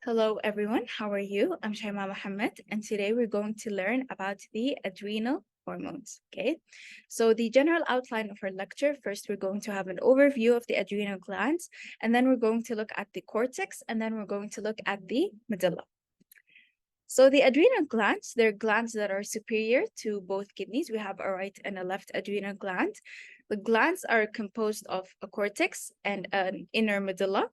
Hello everyone, how are you? I'm Shaimaa Mohamed, and today we're going to learn about the adrenal hormones. Okay, so the general outline of our lecture, first we're going to have an overview of the adrenal glands, and then we're going to look at the cortex, and then we're going to look at the medulla. So the adrenal glands, they're glands that are superior to both kidneys. We have a right and a left adrenal gland. The glands are composed of a cortex and an inner medulla.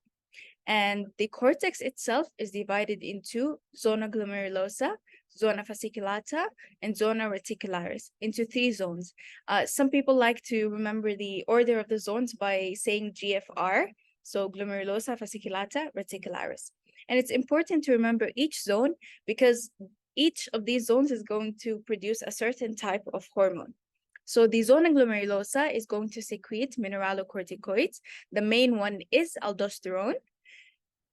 And the cortex itself is divided into zona glomerulosa, zona fasciculata, and zona reticularis, into three zones. Some people like to remember the order of the zones by saying GFR, so glomerulosa, fasciculata, reticularis. And it's important to remember each zone because each of these zones is going to produce a certain type of hormone. So the zona glomerulosa is going to secrete mineralocorticoids. The main one is aldosterone.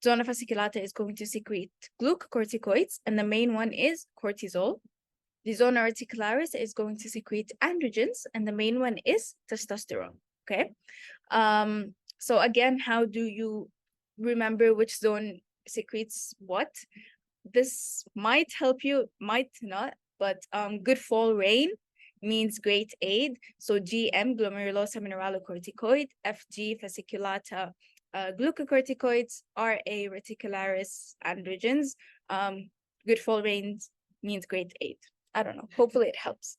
Zona fasciculata is going to secrete glucocorticoids, and the main one is cortisol. The zona reticularis is going to secrete androgens, and the main one is testosterone. Okay. So again, how do you remember which zone secretes what? This might help you, might not, but good fall rain means great aid. So GM, glomerulosa mineralocorticoid, FG, fasciculata, glucocorticoids, RA, reticularis, androgens. Good fall rain means great aid. I don't know. Hopefully it helps.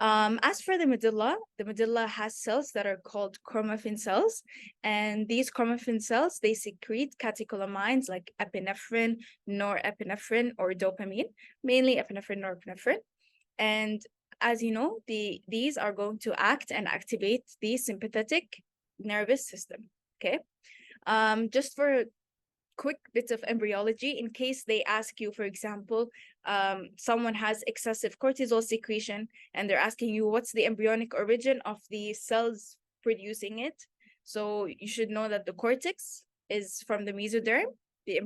As for the medulla has cells that are called chromaffin cells. And these chromaffin cells, they secrete catecholamines like epinephrine, norepinephrine, or dopamine, mainly epinephrine, norepinephrine. And as you know, these are going to act and activate the sympathetic nervous system. Okay. Just for a quick bit of embryology, in case they ask you, for example, someone has excessive cortisol secretion and they're asking you what's the embryonic origin of the cells producing it. So you should know that the cortex is from the mesoderm, the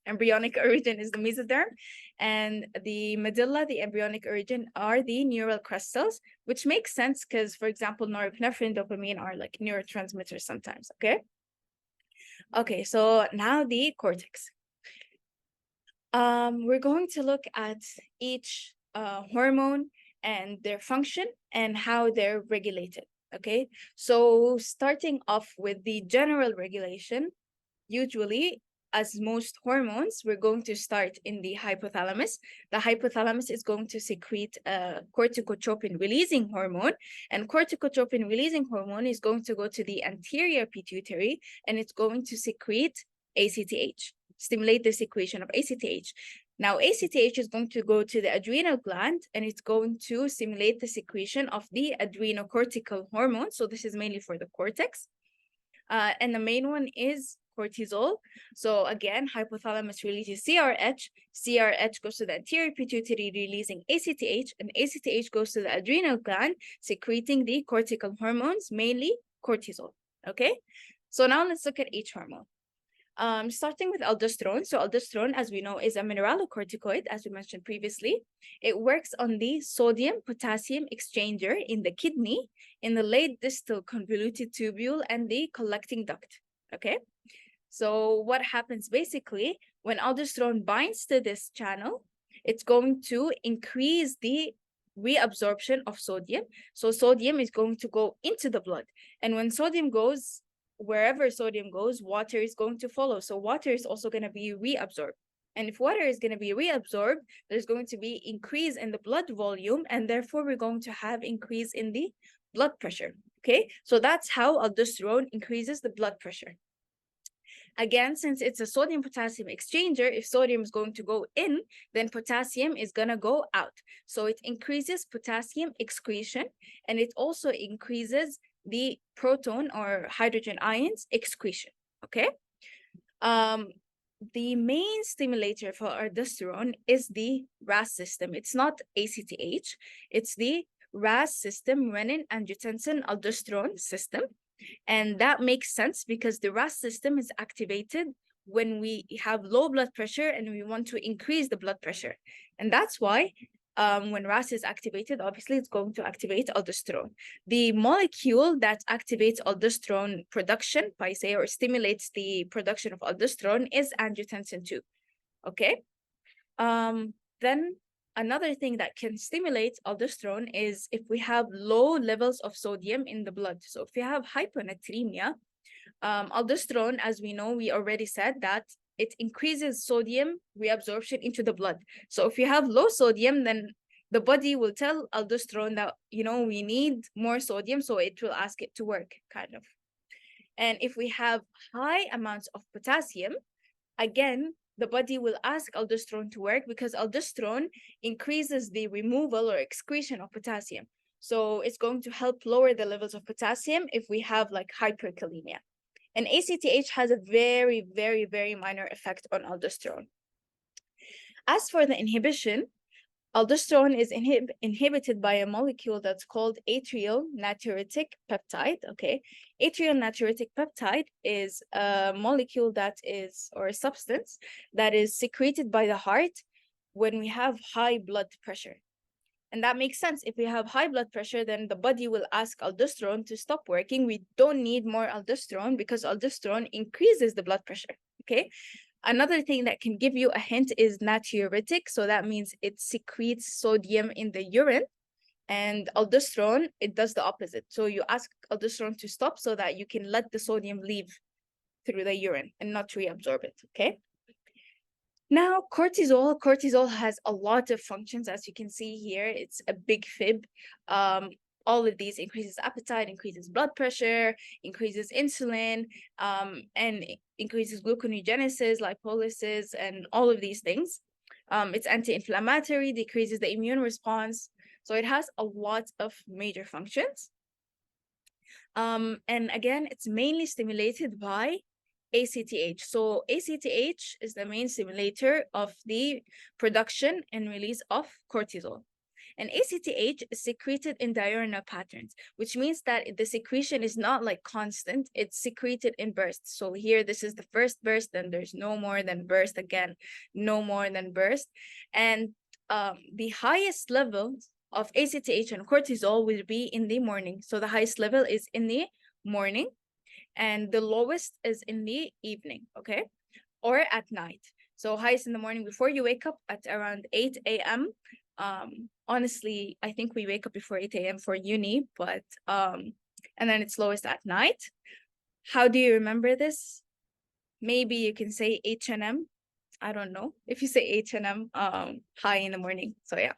embryonic origin is the mesoderm, and the medulla, the embryonic origin, are the neural crest cells, which makes sense because, for example, norepinephrine, dopamine are like neurotransmitters sometimes. Okay, so now the cortex. We're going to look at each hormone and their function and how they're regulated. Okay, so starting off with the general regulation, usually, as most hormones, we're going to start in the hypothalamus. The hypothalamus is going to secrete a corticotropin releasing hormone, and corticotropin releasing hormone is going to go to the anterior pituitary, and it's going to secrete ACTH, stimulate the secretion of ACTH. Now, ACTH is going to go to the adrenal gland, and it's going to stimulate the secretion of the adrenocortical hormone. So this is mainly for the cortex. And the main one is cortisol. So again, hypothalamus releases CRH. CRH goes to the anterior pituitary releasing ACTH, and ACTH goes to the adrenal gland secreting the cortical hormones, mainly cortisol. Okay, so now let's look at each hormone. Starting with aldosterone. So aldosterone, as we know, is a mineralocorticoid, as we mentioned previously. It works on the sodium-potassium exchanger in the kidney, in the late distal convoluted tubule, and the collecting duct. Okay, so what happens basically when aldosterone binds to this channel, it's going to increase the reabsorption of sodium. So sodium is going to go into the blood, and when sodium goes, wherever sodium goes, water is going to follow. So water is also going to be reabsorbed. And if water is going to be reabsorbed, there's going to be increase in the blood volume, and therefore we're going to have increase in the blood pressure. Okay, so that's how aldosterone increases the blood pressure. Again, since it's a sodium-potassium exchanger, if sodium is going to go in, then potassium is going to go out. So it increases potassium excretion, and it also increases the proton or hydrogen ions excretion. Okay. The main stimulator for aldosterone is the RAS system. It's not ACTH. It's the RAS system, renin-angiotensin-aldosterone system. And that makes sense because the RAS system is activated when we have low blood pressure and we want to increase the blood pressure. And that's why when RAS is activated, obviously it's going to activate aldosterone. The molecule that activates aldosterone production, by say, or stimulates the production of aldosterone is angiotensin 2. Okay. Then another thing that can stimulate aldosterone is if we have low levels of sodium in the blood. So if we have hyponatremia, aldosterone, as we know, we already said that it increases sodium reabsorption into the blood. So if you have low sodium, then the body will tell aldosterone that, we need more sodium, so it will ask it to work, kind of. And if we have high amounts of potassium, again, the body will ask aldosterone to work because aldosterone increases the removal or excretion of potassium. So it's going to help lower the levels of potassium if we have like hyperkalemia. And ACTH has a very, very, very minor effect on aldosterone. As for the inhibition, aldosterone is inhibited by a molecule that's called atrial natriuretic peptide, okay? Atrial natriuretic peptide is a molecule that is, or a substance that is secreted by the heart when we have high blood pressure. And that makes sense. If we have high blood pressure, then the body will ask aldosterone to stop working. We don't need more aldosterone because aldosterone increases the blood pressure, okay? Another thing that can give you a hint is natriuretic. So that means it secretes sodium in the urine. And aldosterone, it does the opposite. So you ask aldosterone to stop so that you can let the sodium leave through the urine and not reabsorb it, okay? Now, cortisol. Cortisol has a lot of functions, as you can see here. It's a big fib. All of these increases appetite, increases blood pressure, increases insulin, and increases gluconeogenesis, lipolysis, and all of these things. It's anti-inflammatory, decreases the immune response. So it has a lot of major functions. And again, it's mainly stimulated by ACTH. So ACTH is the main stimulator of the production and release of cortisol. And ACTH is secreted in diurnal patterns, which means that the secretion is not like constant, it's secreted in bursts. So here, this is the first burst, then there's no more, then burst again, no more, then burst. And the highest levels of ACTH and cortisol will be in the morning. So the highest level is in the morning, and the lowest is in the evening, okay? Or at night. So highest in the morning before you wake up at around 8 a.m. Honestly, I think we wake up before 8 a.m. for uni, but and then it's lowest at night. How do you remember this? Maybe you can say H&M. I don't know. If you say H&M, high in the morning. So yeah,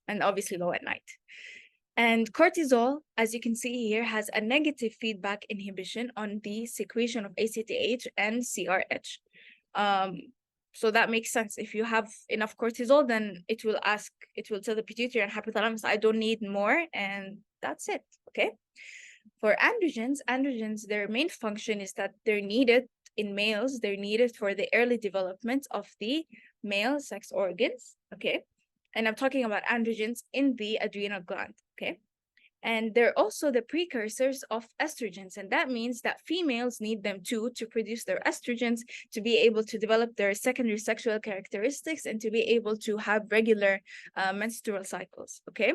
and obviously low at night. And cortisol, as you can see here, has a negative feedback inhibition on the secretion of ACTH and CRH. So that makes sense. If you have enough cortisol, then it will tell the pituitary and hypothalamus, I don't need more, and that's it, okay? For androgens, their main function is that they're needed in males. They're needed for the early development of the male sex organs, okay? And I'm talking about androgens in the adrenal gland, okay? And they're also the precursors of estrogens. And that means that females need them too to produce their estrogens, to be able to develop their secondary sexual characteristics, and to be able to have regular menstrual cycles, okay?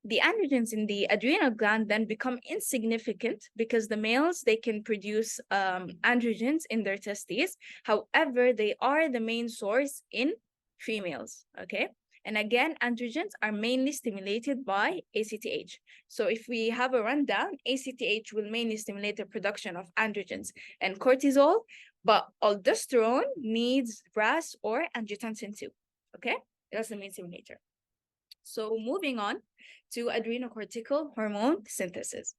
The androgens in the adrenal gland then become insignificant because the males, they can produce androgens in their testes. However, they are the main source in females, okay? And again, androgens are mainly stimulated by ACTH. So if we have a rundown, ACTH will mainly stimulate the production of androgens and cortisol, but aldosterone needs RAS or angiotensin 2, okay? That's the main stimulator. So moving on to adrenocortical hormone synthesis.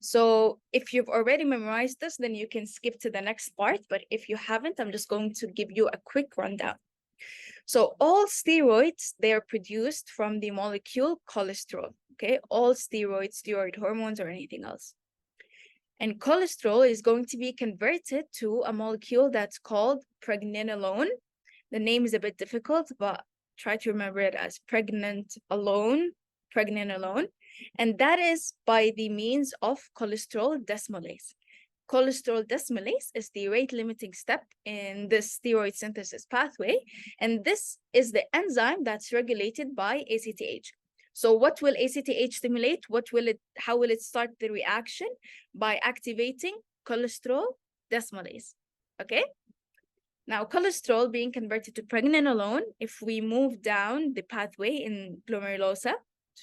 So if you've already memorized this, then you can skip to the next part. But if you haven't, I'm just going to give you a quick rundown. So all steroids, they are produced from the molecule cholesterol, okay? All steroids, steroid hormones, or anything else. And cholesterol is going to be converted to a molecule that's called pregnenolone. The name is a bit difficult, but try to remember it as pregnenolone. And that is by the means of cholesterol desmolase. Cholesterol desmolase is the rate-limiting step in the steroid synthesis pathway, and this is the enzyme that's regulated by ACTH. So what will ACTH stimulate? How will it start the reaction? By activating cholesterol desmolase, okay? Now, cholesterol being converted to pregnenolone, if we move down the pathway in glomerulosa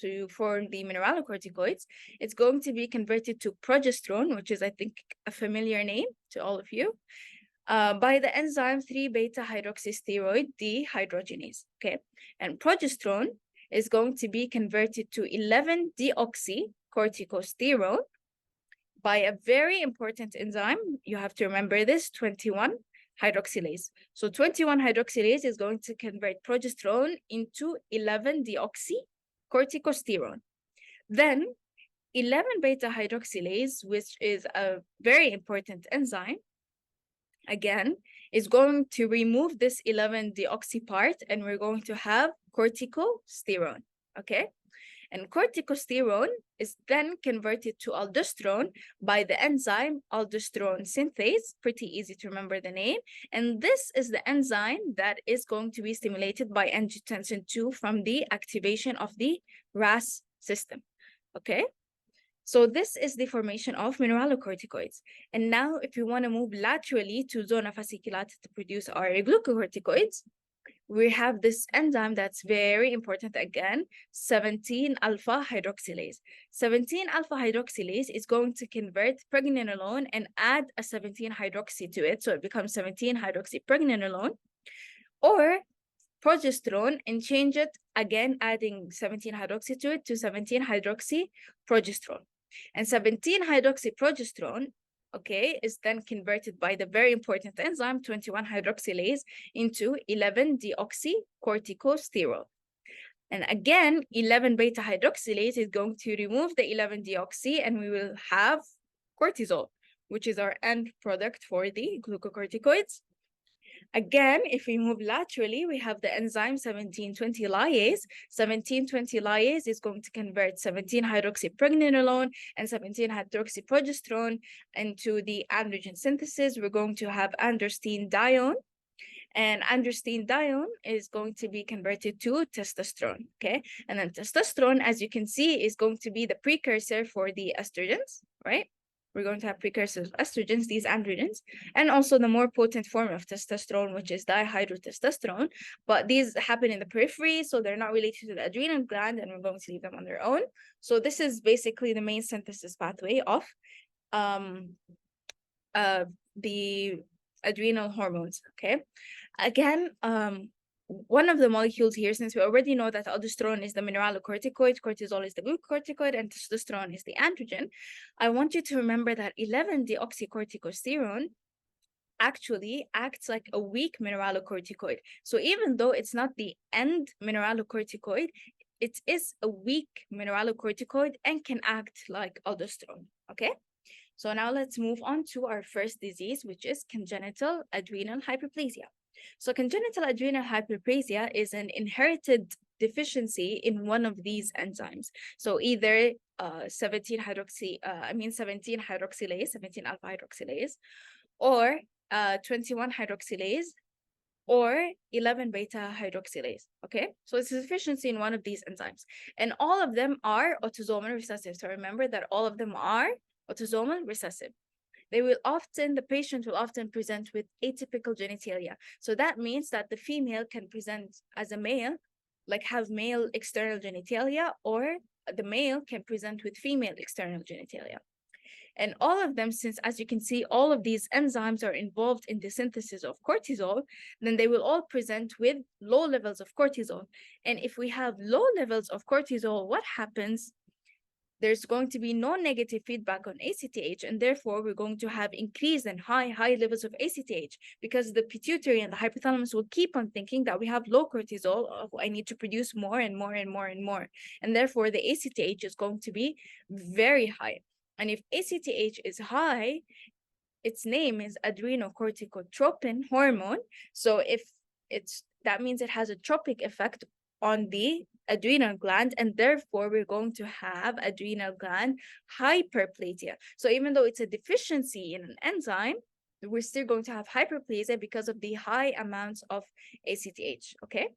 to form the mineralocorticoids, it's going to be converted to progesterone, which is, I think, a familiar name to all of you, by the enzyme 3-beta-hydroxysteroid dehydrogenase, okay? And progesterone is going to be converted to 11-deoxycorticosterone by a very important enzyme. You have to remember this, 21-hydroxylase. So 21-hydroxylase is going to convert progesterone into 11-deoxycorticosterone. Then 11-beta-hydroxylase, which is a very important enzyme, again, is going to remove this 11-deoxy part, and we're going to have corticosterone, okay? And corticosterone is then converted to aldosterone by the enzyme aldosterone synthase. Pretty easy to remember the name. And this is the enzyme that is going to be stimulated by angiotensin II from the activation of the RAS system, okay? So this is the formation of mineralocorticoids. And now if you want to move laterally to zona fasciculata to produce our glucocorticoids, we have this enzyme that's very important again, 17-alpha-hydroxylase. 17-alpha-hydroxylase is going to convert pregnenolone and add a 17-hydroxy to it, so it becomes 17-hydroxypregnenolone, or progesterone and change it again, adding 17-hydroxy to it to 17-hydroxyprogesterone. And 17-hydroxyprogesterone, okay, is then converted by the very important enzyme 21-hydroxylase into 11-deoxycorticosterol. And again, 11-beta-hydroxylase is going to remove the 11-deoxy, and we will have cortisol, which is our end product for the glucocorticoids. Again, if we move laterally, we have the enzyme 1720-lyase. 1720-lyase is going to convert 17-hydroxypregnenolone and 17-hydroxyprogesterone into the androgen synthesis. We're going to have androstenedione, and androstenedione is going to be converted to testosterone, okay? And then testosterone, as you can see, is going to be the precursor for the estrogens, right? We're going to have precursors of estrogens, these androgens, and also the more potent form of testosterone, which is dihydrotestosterone. But these happen in the periphery, so they're not related to the adrenal gland, and we're going to leave them on their own. So this is basically the main synthesis pathway of the adrenal hormones, okay? Again, one of the molecules here, since we already know that aldosterone is the mineralocorticoid, cortisol is the glucocorticoid, and testosterone is the androgen, I want you to remember that 11-deoxycorticosterone actually acts like a weak mineralocorticoid. So even though it's not the end mineralocorticoid, it is a weak mineralocorticoid and can act like aldosterone, okay? So now let's move on to our first disease, which is congenital adrenal hyperplasia. So congenital adrenal hyperplasia is an inherited deficiency in one of these enzymes. So either 17-hydroxylase, 17-alpha-hydroxylase, or 21-hydroxylase, or 11-beta-hydroxylase, okay? So it's a deficiency in one of these enzymes. And all of them are autosomal recessive. So remember that all of them are autosomal recessive. The patient will often present with atypical genitalia. So that means that the female can present as a male, like have male external genitalia, or the male can present with female external genitalia. And all of them, since as you can see, all of these enzymes are involved in the synthesis of cortisol, then they will all present with low levels of cortisol. And if we have low levels of cortisol, what happens? There's going to be no negative feedback on ACTH, and therefore we're going to have increased and high levels of ACTH, because the pituitary and the hypothalamus will keep on thinking that we have low cortisol, I need to produce more and more and more and more, and therefore the ACTH is going to be very high. And if ACTH is high, its name is adrenocorticotropin hormone. So if that means it has a tropic effect on the adrenal gland, and therefore we're going to have adrenal gland hyperplasia. So even though it's a deficiency in an enzyme, we're still going to have hyperplasia because of the high amounts of ACTH, okay?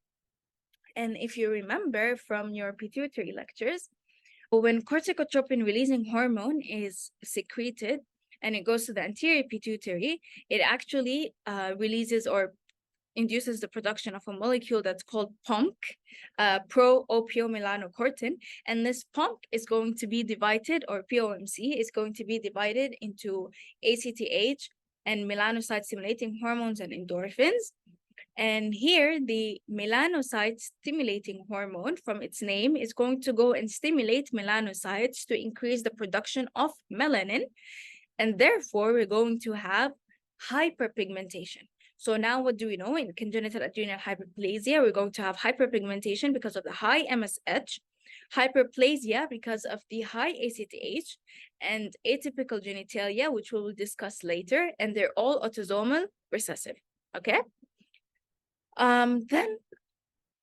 And if you remember from your pituitary lectures, when corticotropin releasing hormone is secreted and it goes to the anterior pituitary, it actually releases or induces the production of a molecule that's called POMC, pro-opiomelanocortin. And this POMC is going to be divided, or POMC is going to be divided into ACTH and melanocyte stimulating hormones and endorphins. And here, the melanocyte stimulating hormone, from its name, is going to go and stimulate melanocytes to increase the production of melanin. And therefore, we're going to have hyperpigmentation. So now what do we know? In congenital adrenal hyperplasia, we're going to have hyperpigmentation because of the high MSH, hyperplasia because of the high ACTH, and atypical genitalia, which we will discuss later, and they're all autosomal recessive, okay? Then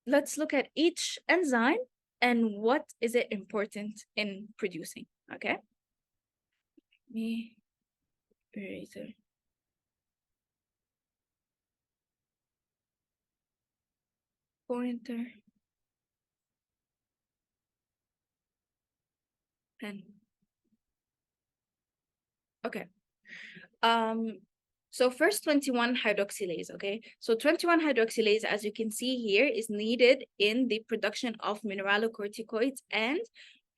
let's look at each enzyme and what is it important in producing, okay? Eraser. Pointer. Pen. Okay. So first 21 hydroxylase, okay? So 21 hydroxylase, as you can see here, is needed in the production of mineralocorticoids and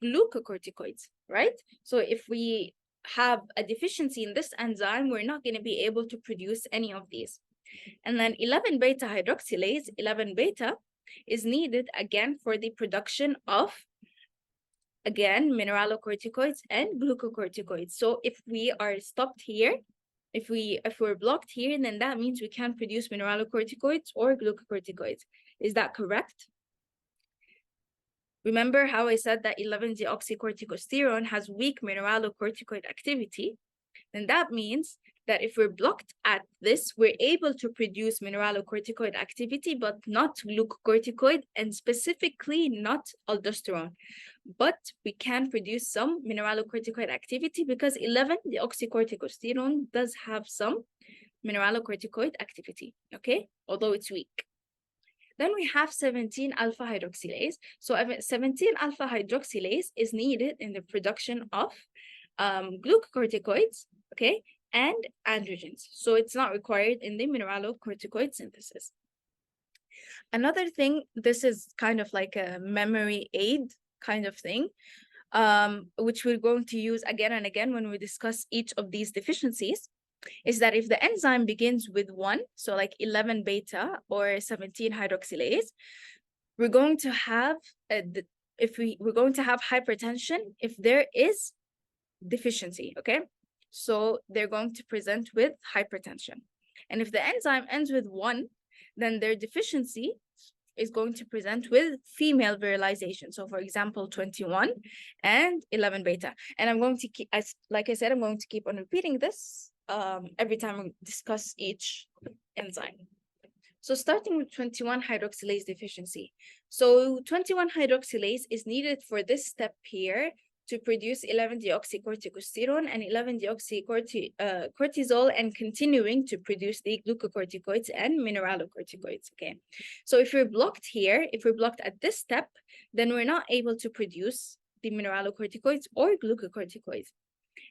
glucocorticoids, right? So if we have a deficiency in this enzyme, we're not going to be able to produce any of these. And then 11 beta hydroxylase, 11 beta, is needed again for the production of, again, mineralocorticoids and glucocorticoids. So if we are stopped here, if we're blocked here, then that means we can't produce mineralocorticoids or glucocorticoids. Is that correct? Remember how I said that 11-deoxycorticosterone has weak mineralocorticoid activity? Then that means that if we're blocked at this, we're able to produce mineralocorticoid activity, but not glucocorticoid, and specifically not aldosterone. But we can produce some mineralocorticoid activity because 11-deoxycorticosterone does have some mineralocorticoid activity, okay? Although it's weak. Then we have 17-alpha hydroxylase. So 17-alpha hydroxylase is needed in the production of glucocorticoids, okay, and androgens. So it's not required in the mineralocorticoid synthesis. Another thing, this is kind of like a memory aid kind of thing, which we're going to use again and again when we discuss each of these deficiencies, is that if the enzyme begins with 1, so like 11 beta or 17 hydroxylase, we're going to have we're going to have hypertension if there is deficiency, okay? So they're going to present with hypertension. And if the enzyme ends with 1, then their deficiency is going to present with female virilization. So for example, 21 and 11 beta. And I'm going to keep, like I said, I'm going to keep on repeating this every time we discuss each enzyme. So starting with 21 hydroxylase deficiency. So 21 hydroxylase is needed for this step here to produce 11-deoxycorticosterone and 11-deoxycortisol, and continuing to produce the glucocorticoids and mineralocorticoids, okay? So if we're blocked here, if we're blocked at this step, then we're not able to produce the mineralocorticoids or glucocorticoids.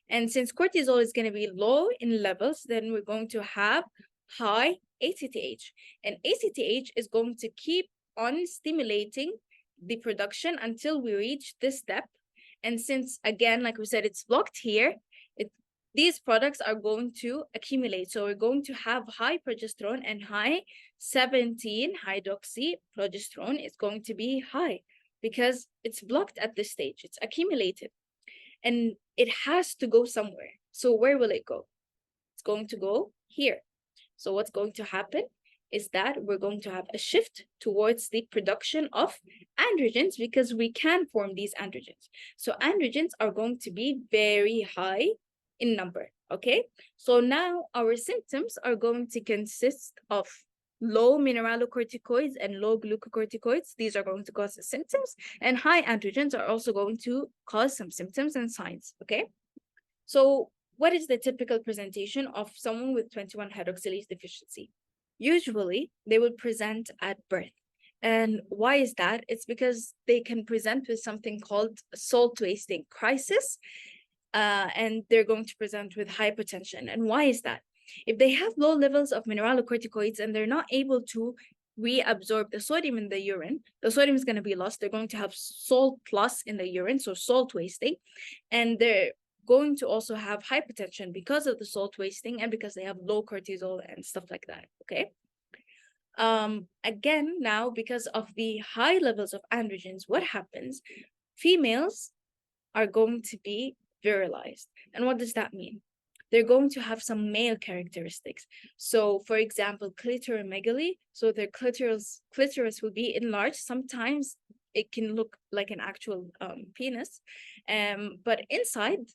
And since cortisol is going to be low in levels, then we're going to have high ACTH. And ACTH is going to keep on stimulating the production until we reach this step. And since, again, like we said, it's blocked here, these products are going to accumulate. So we're going to have high progesterone, and high 17-hydroxyprogesterone is going to be high because it's blocked at this stage. It's accumulated. And it has to go somewhere. So where will it go? It's going to go here. So what's going to happen is that we're going to have a shift towards the production of androgens because we can form these androgens. So androgens are going to be very high in number, okay? So now our symptoms are going to consist of low mineralocorticoids and low glucocorticoids. These are going to cause the symptoms, and high androgens are also going to cause some symptoms and signs, okay? So what is the typical presentation of someone with 21 hydroxylase deficiency? Usually, they will present at birth. And why is that? It's because they can present with something called salt wasting crisis, and they're going to present with hypertension. And why is that? If they have low levels of mineralocorticoids and they're not able to reabsorb the sodium in the urine, the sodium is going to be lost. They're going to have salt loss in the urine, so salt wasting, and they're going to also have hypertension because of the salt wasting and because they have low cortisol and stuff like that, okay? Again, now, because of the high levels of androgens, what happens? Females are going to be virilized. And what does that mean? They're going to have some male characteristics. So, for example, clitoromegaly. So their clitoris will be enlarged. Sometimes it can look like an actual penis. But inside,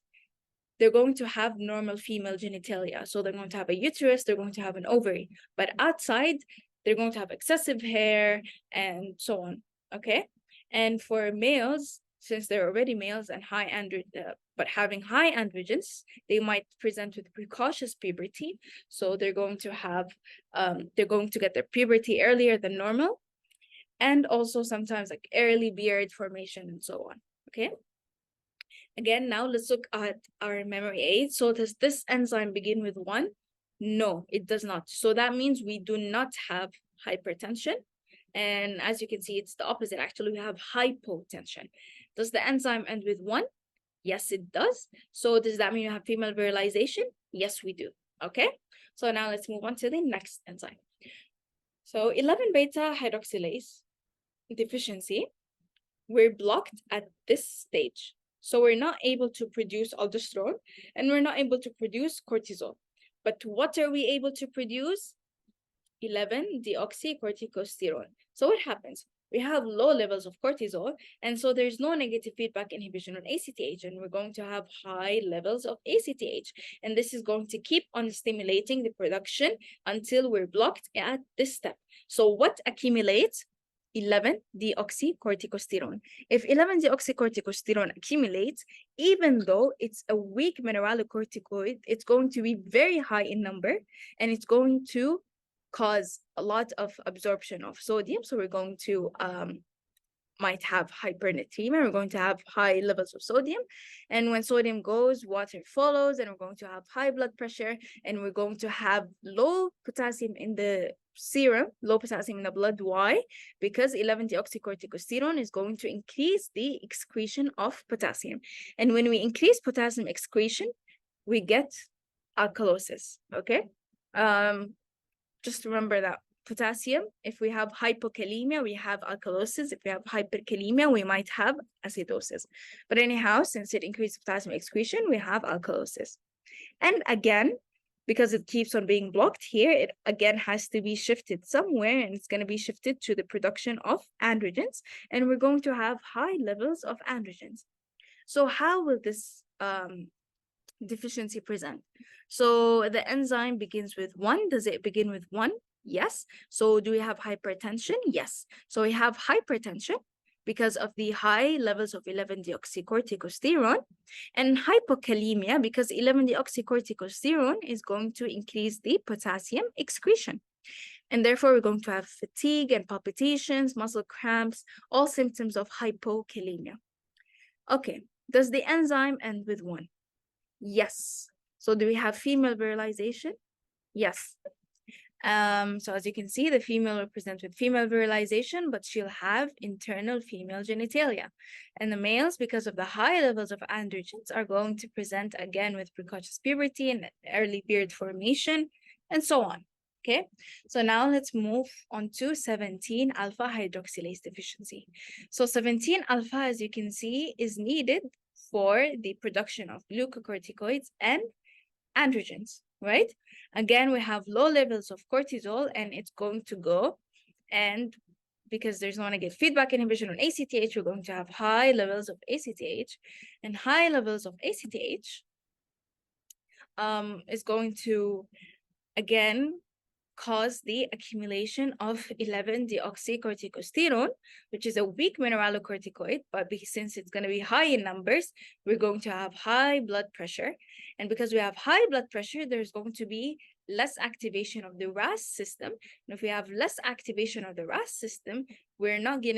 they're going to have normal female genitalia. So they're going to have a uterus, they're going to have an ovary. But outside, they're going to have excessive hair and so on, okay? And for males, since they're already males and but having high androgens, they might present with precocious puberty. So they're going to have, they're going to get their puberty earlier than normal. And also sometimes like early beard formation and so on, okay? Again, now let's look at our memory aid. So does this enzyme begin with 1? No, it does not. So that means we do not have hypertension. And as you can see, it's the opposite. Actually, we have hypotension. Does the enzyme end with 1? Yes, it does. So does that mean you have female virilization? Yes, we do. Okay. So now let's move on to the next enzyme. So 11 beta hydroxylase deficiency, we're blocked at this stage. So we're not able to produce aldosterone and we're not able to produce cortisol. But what are we able to produce? 11-deoxycorticosterone. So what happens? We have low levels of cortisol, and so there's no negative feedback inhibition on ACTH, and we're going to have high levels of ACTH. And this is going to keep on stimulating the production until we're blocked at this step. So what accumulates? 11-deoxycorticosterone. If 11-deoxycorticosterone accumulates, even though it's a weak mineralocorticoid, it's going to be very high in number, and it's going to cause a lot of absorption of sodium. So we're going to might have hypernatremia. We're going to have high levels of sodium, and when sodium goes, water follows, and we're going to have high blood pressure, and we're going to have low potassium in the serum, low potassium in the blood. Why? Because 11-deoxycorticosterone is going to increase the excretion of potassium, and when we increase potassium excretion, we get alkalosis. Okay, just remember that potassium, if we have hypokalemia, we have alkalosis. If we have hyperkalemia, we might have acidosis. But anyhow, since it increases potassium excretion, we have alkalosis. And again, because it keeps on being blocked here, it again has to be shifted somewhere, and it's going to be shifted to the production of androgens, and we're going to have high levels of androgens. So how will this deficiency present? So the enzyme begins with 1. Does it begin with 1? Yes. So do we have hypertension? Yes. So we have hypertension because of the high levels of 11-deoxycorticosterone, and hypokalemia because 11-deoxycorticosterone is going to increase the potassium excretion. And therefore, we're going to have fatigue and palpitations, muscle cramps, all symptoms of hypokalemia. Okay. Does the enzyme end with 1? Yes. So do we have female virilization? Yes. So as you can see, the female will present with female virilization, but she'll have internal female genitalia. And the males, because of the high levels of androgens, are going to present again with precocious puberty and early beard formation, and so on. Okay, so now let's move on to 17 alpha hydroxylase deficiency. So 17 alpha, as you can see, is needed for the production of glucocorticoids and androgens, right? Again, we have low levels of cortisol, and it's going to go, and because there's no negative feedback inhibition on ACTH, we're going to have high levels of ACTH, and high levels of ACTH is going to, again, cause the accumulation of 11-deoxycorticosterone, which is a weak mineralocorticoid, but since it's going to be high in numbers, we're going to have high blood pressure. And because we have high blood pressure, there's going to be less activation of the RAS system. And if we have less activation of the RAS system, we're not going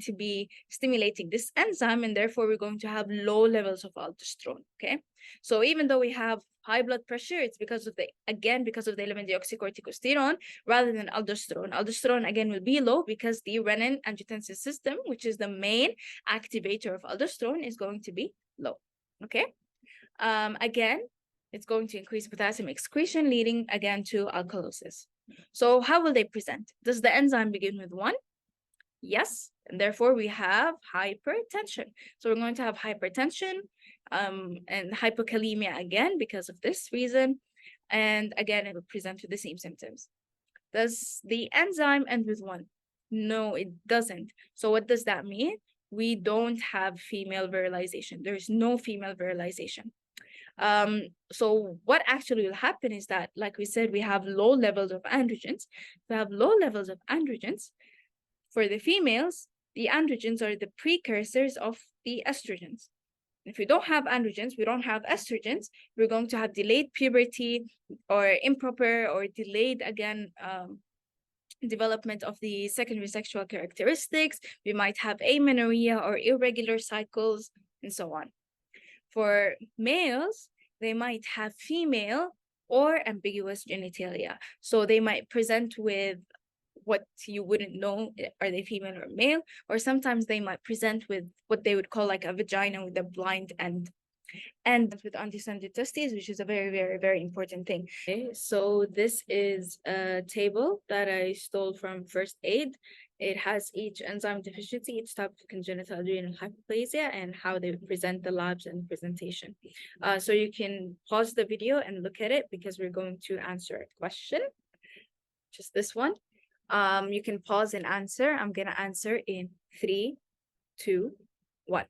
to be stimulating this enzyme, and therefore we're going to have low levels of aldosterone. Okay, so even though we have high blood pressure, it's because of the 11-deoxycorticosterone rather than aldosterone. Aldosterone again will be low because the renin-angiotensin system, which is the main activator of aldosterone, is going to be low. Okay, again, it's going to increase potassium excretion, leading again to alkalosis. So how will they present? Does the enzyme begin with 1? Yes, and therefore we have hypertension. So we're going to have hypertension and hypokalemia again because of this reason. And again, it will present with the same symptoms. Does the enzyme end with 1? No, it doesn't. So what does that mean? We don't have female virilization. There's no female virilization. So what actually will happen is that, like we said, we have low levels of androgens. We have low levels of androgens. For the females, the androgens are the precursors of the estrogens. If we don't have androgens, we don't have estrogens, we're going to have delayed puberty or improper or delayed, again, development of the secondary sexual characteristics. We might have amenorrhea or irregular cycles and so on. For males, they might have female or ambiguous genitalia. So they might present with what you wouldn't know, are they female or male, or sometimes they might present with what they would call like a vagina with a blind end, and with undescended testes, which is a very, very, very important thing. Okay, so this is a table that I stole from first aid. It has each enzyme deficiency, each type of congenital adrenal hyperplasia, and how they present the labs and presentation. So you can pause the video and look at it because we're going to answer a question, just this one. You can pause and answer. I'm going to answer in 3, 2, 1.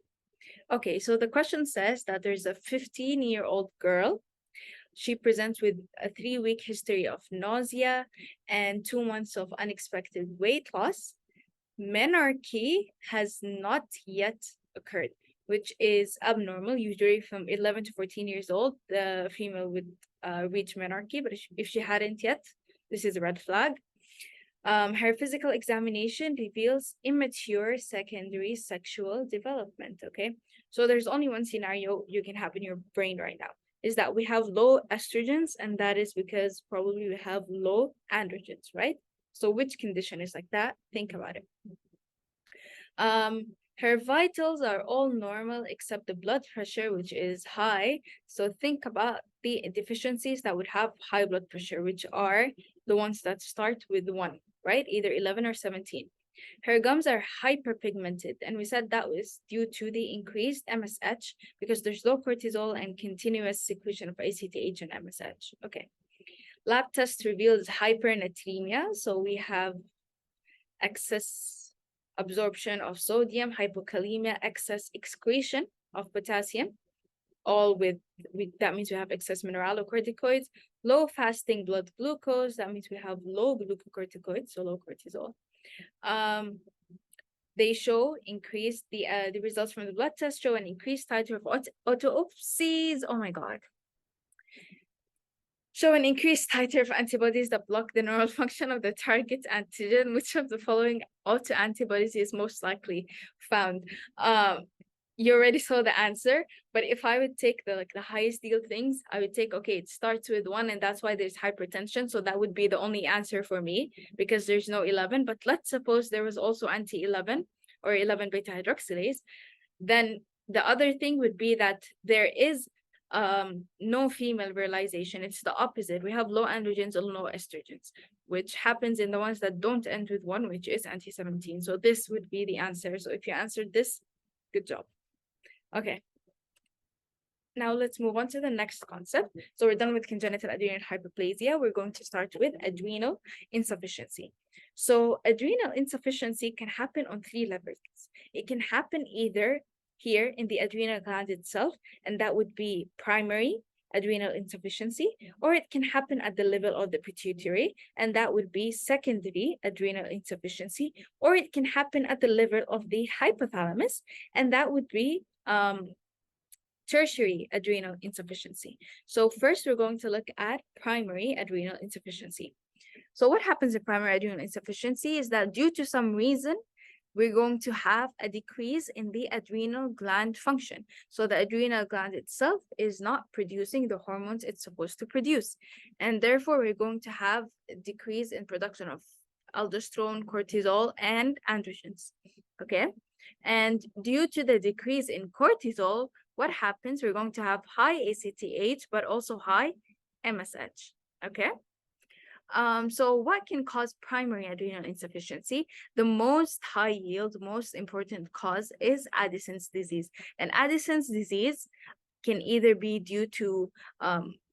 Okay, so the question says that there's a 15-year-old girl. She presents with a 3-week history of nausea and 2 months of unexpected weight loss. Menarche has not yet occurred, which is abnormal. Usually from 11 to 14 years old, the female would reach menarche, but if she hadn't yet, this is a red flag. Her physical examination reveals immature secondary sexual development, okay? So there's only one scenario you can have in your brain right now, is that we have low estrogens, and that is because probably we have low androgens, right? So which condition is like that? Think about it. Her vitals are all normal except the blood pressure, which is high. So think about the deficiencies that would have high blood pressure, which are the ones that start with 1, right? Either 11 or 17. Her gums are hyperpigmented, and we said that was due to the increased MSH because there's low cortisol and continuous secretion of ACTH and MSH. Okay. Lab test reveals hypernatremia, so we have excess absorption of sodium, hypokalemia, excess excretion of potassium, all with that means we have excess mineralocorticoids, low fasting blood glucose, that means we have low glucocorticoids, so low cortisol. They show increased, the results from the blood test show an increased titer of autoopsies, oh my God. Show an increased titer of antibodies that block the normal function of the target antigen. Which of the following autoantibodies is most likely found? You already saw the answer, but if I would take the highest deal things, I would take, okay, it starts with 1, and that's why there's hypertension, so that would be the only answer for me because there's no 11. But let's suppose there was also anti-11 or 11 beta hydroxylase, then the other thing would be that there is no female virilization. It's the opposite. We have low androgens and low estrogens, which happens in the ones that don't end with 1, which is anti-17. So this would be the answer. So if you answered this, good job. Okay. Now let's move on to the next concept. So we're done with congenital adrenal hyperplasia. We're going to start with adrenal insufficiency. So adrenal insufficiency can happen on 3 levels. It can happen either here in the adrenal gland itself, and that would be primary, adrenal insufficiency, or it can happen at the level of the pituitary, and that would be secondary adrenal insufficiency, or it can happen at the level of the hypothalamus, and that would be tertiary adrenal insufficiency. So first, we're going to look at primary adrenal insufficiency. So what happens in primary adrenal insufficiency is that due to some reason, we're going to have a decrease in the adrenal gland function. So the adrenal gland itself is not producing the hormones it's supposed to produce. And therefore, we're going to have a decrease in production of aldosterone, cortisol, and androgens. Okay. And due to the decrease in cortisol, what happens? We're going to have high ACTH, but also high MSH. Okay. So what can cause primary adrenal insufficiency? The most high yield, most important cause is Addison's disease. And Addison's disease can either be due to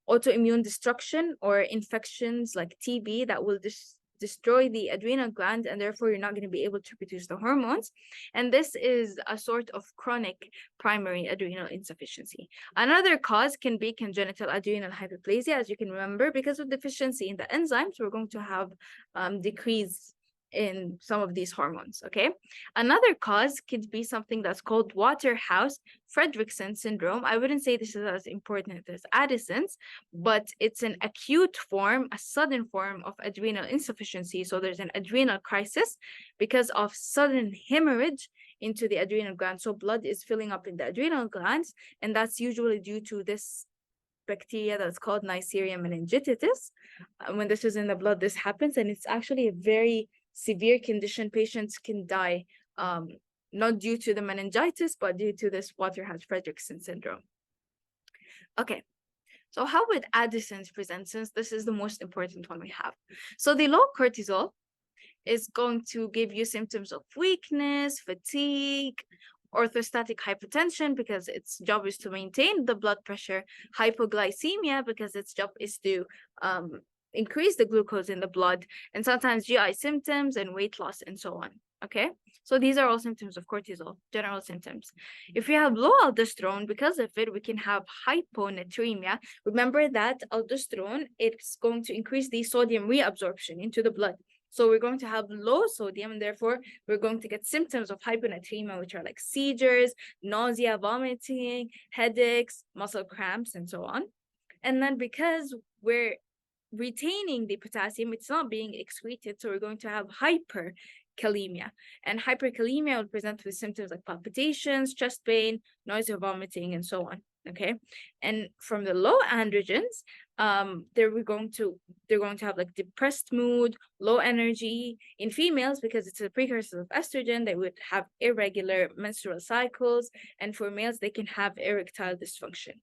autoimmune destruction or infections like TB that will destroy the adrenal gland, and therefore you're not going to be able to produce the hormones. And this is a sort of chronic primary adrenal insufficiency. Another cause can be congenital adrenal hyperplasia, as you can remember, because of deficiency in the enzymes, we're going to have decrease in some of these hormones. Okay. Another cause could be something that's called Waterhouse-Friderichsen syndrome. I wouldn't say this is as important as Addison's, but it's an acute form, a sudden form of adrenal insufficiency. So there's an adrenal crisis because of sudden hemorrhage into the adrenal gland. So blood is filling up in the adrenal glands, and that's usually due to this bacteria that's called Neisseria meningitidis. When this is in the blood, this happens, and it's actually a very severe condition. Patients can die not due to the meningitis, but due to this Waterhouse-Friderichsen syndrome. Okay, so how would Addison's present, since this is the most important one we have? So the low cortisol is going to give you symptoms of weakness, fatigue, orthostatic hypotension, because its job is to maintain the blood pressure, hypoglycemia, because its job is to increase the glucose in the blood, and sometimes GI symptoms and weight loss and so on. Okay, so these are all symptoms of cortisol, general symptoms. If we have low aldosterone, because of it, we can have hyponatremia. Remember that aldosterone, it's going to increase the sodium reabsorption into the blood. So we're going to have low sodium, and therefore we're going to get symptoms of hyponatremia, which are like seizures, nausea, vomiting, headaches, muscle cramps, and so on. And then because we're retaining the potassium, it's not being excreted, so we're going to have hyperkalemia. And hyperkalemia will present with symptoms like palpitations, chest pain, nausea, vomiting, and so on. Okay, and from the low androgens, they're going to have like depressed mood, low energy. In females, because it's a precursor of estrogen, they would have irregular menstrual cycles, and for males, they can have erectile dysfunction.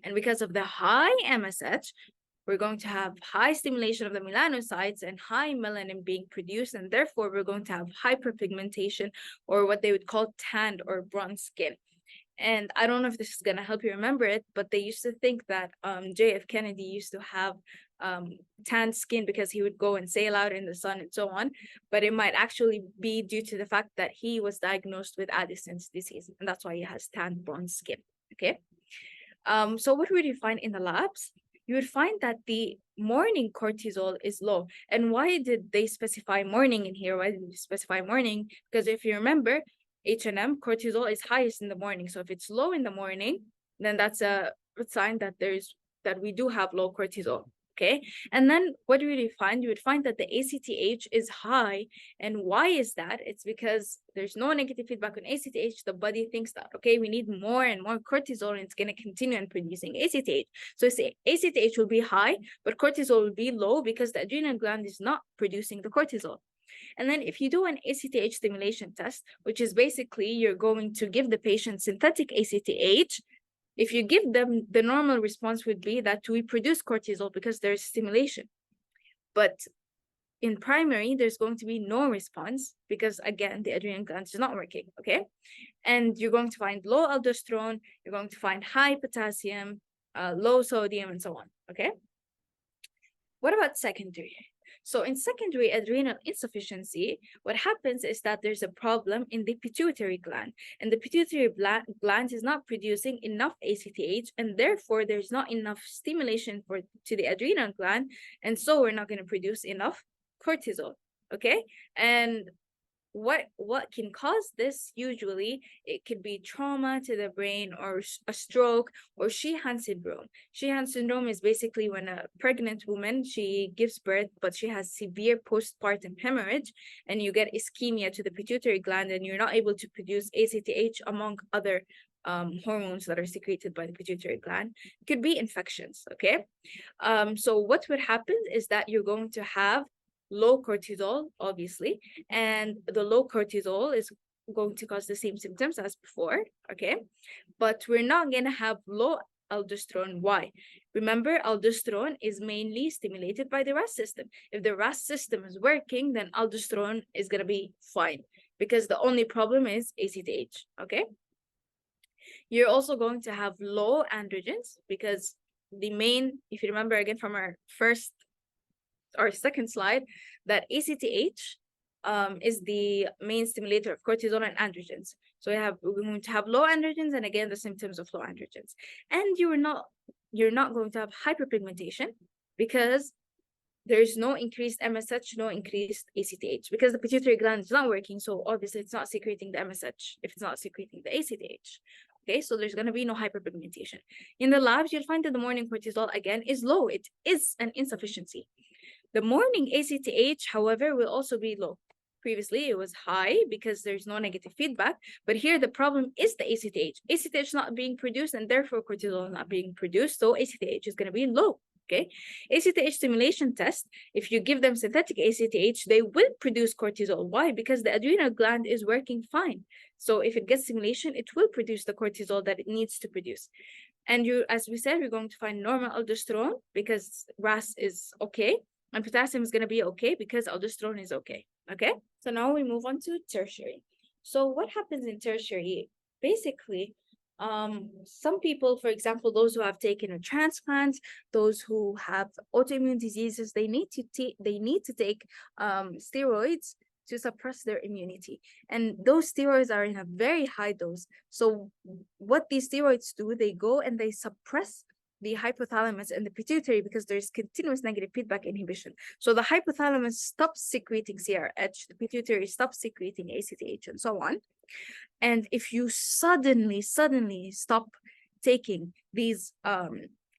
And because of the high MSH, we're going to have high stimulation of the melanocytes and high melanin being produced, and therefore we're going to have hyperpigmentation, or what they would call tanned or bronze skin. And I don't know if this is going to help you remember it, but they used to think that J.F. Kennedy used to have tanned skin because he would go and sail out in the sun and so on. But it might actually be due to the fact that he was diagnosed with Addison's disease, and that's why he has tanned bronze skin. Okay. So what would you find in the labs? You would find that the morning cortisol is low. And why did they specify morning in here? Why did they specify morning? Because if you remember, H&M, cortisol is highest in the morning. So if it's low in the morning, then that's a sign that we do have low cortisol. Okay. And then what would you find? You would find that the ACTH is high. And why is that? It's because there's no negative feedback on ACTH. The body thinks that, okay, we need more and more cortisol, and it's going to continue on producing ACTH. So ACTH will be high, but cortisol will be low because the adrenal gland is not producing the cortisol. And then if you do an ACTH stimulation test, which is basically you're going to give the patient synthetic ACTH, if you give them, the normal response would be that we produce cortisol because there's stimulation. But in primary, there's going to be no response because, again, the adrenal gland is not working, okay? And you're going to find low aldosterone, you're going to find high potassium, low sodium, and so on, okay? What about secondary? So in secondary adrenal insufficiency, what happens is that there's a problem in the pituitary gland, and the pituitary gland is not producing enough ACTH, and therefore there's not enough stimulation to the adrenal gland, and so we're not going to produce enough cortisol. Okay, and what can cause this? Usually it could be trauma to the brain, or a stroke, or Sheehan syndrome. Sheehan syndrome is basically when a pregnant woman, she gives birth but she has severe postpartum hemorrhage, and you get ischemia to the pituitary gland, and you're not able to produce ACTH among other hormones that are secreted by the pituitary gland. It could be infections. Okay, so what would happen is that you're going to have low cortisol, obviously, and the low cortisol is going to cause the same symptoms as before. Okay, but we're not going to have low aldosterone. Why? Remember, aldosterone is mainly stimulated by the RAS system. If the RAS system is working, then aldosterone is going to be fine, because the only problem is ACTH. Okay, you're also going to have low androgens, because the main, if you remember again from our second slide, that ACTH is the main stimulator of cortisol and androgens. So we're going to have low androgens, and again the symptoms of low androgens. And you're not going to have hyperpigmentation, because there's no increased MSH, no increased ACTH, because the pituitary gland is not working. So obviously it's not secreting the MSH if it's not secreting the ACTH. Okay, so there's going to be no hyperpigmentation. In the labs, you'll find that the morning cortisol again is low. It is an insufficiency. The morning ACTH, however, will also be low. Previously, it was high because there's no negative feedback, but here the problem is the ACTH. ACTH not being produced, and therefore cortisol not being produced, so ACTH is going to be low. Okay, ACTH stimulation test, if you give them synthetic ACTH, they will produce cortisol. Why? Because the adrenal gland is working fine. So if it gets stimulation, it will produce the cortisol that it needs to produce. And as we said, we're going to find normal aldosterone because RAS is okay, and potassium is going to be okay because aldosterone is okay. Okay, so now we move on to tertiary. So what happens in tertiary? Basically, some people, for example, those who have taken a transplant, those who have autoimmune diseases, they need to take steroids to suppress their immunity, and those steroids are in a very high dose. So what these steroids do, they go and they suppress the hypothalamus and the pituitary, because there's continuous negative feedback inhibition. So the hypothalamus stops secreting CRH, the pituitary stops secreting ACTH, and so on. And if you suddenly stop taking these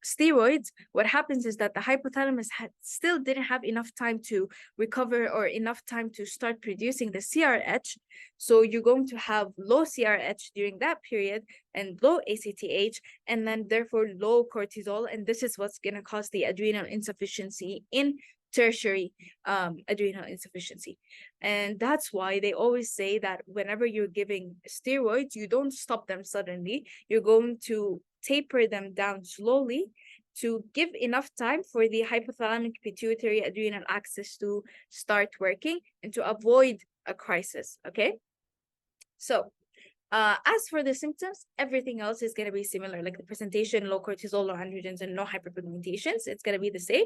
steroids, what happens is that the hypothalamus still didn't have enough time to recover or enough time to start producing the CRH. So you're going to have low CRH during that period and low ACTH, and then therefore low cortisol. And this is what's going to cause the adrenal insufficiency in tertiary adrenal insufficiency. And that's why they always say that whenever you're giving steroids, you don't stop them suddenly. You're going to taper them down slowly to give enough time for the hypothalamic pituitary adrenal axis to start working and to avoid a crisis. Okay, so as for the symptoms, everything else is going to be similar, like the presentation, low cortisol, low androgens, and no hyperpigmentations. It's going to be the same,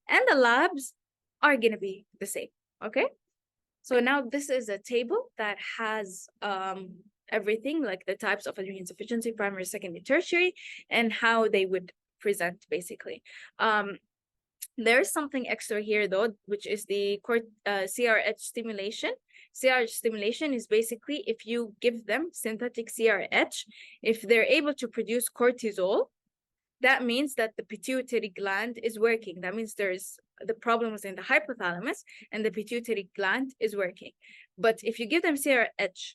and the labs are going to be the same. Okay, so now this is a table that has everything, like the types of adrenal insufficiency, primary, secondary, tertiary, and how they would present basically. There's something extra here though, which is the CRH stimulation. CRH stimulation is basically if you give them synthetic CRH, if they're able to produce cortisol, that means that the pituitary gland is working. That means the problem is in the hypothalamus and the pituitary gland is working. But if you give them CRH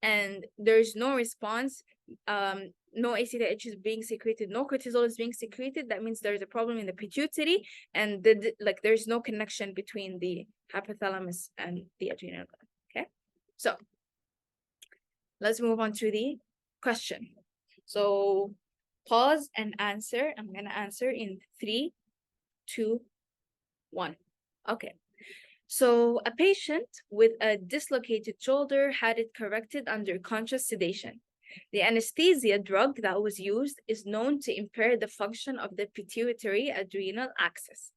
and there's no response, no ACTH is being secreted, no cortisol is being secreted, that means there's a problem in the pituitary, and there's no connection between the hypothalamus and the adrenal gland. Okay, so let's move on to the question. So pause and answer. I'm gonna answer in 3, 2, 1. Okay. So a patient with a dislocated shoulder had it corrected under conscious sedation. The anesthesia drug that was used is known to impair the function of the pituitary adrenal axis.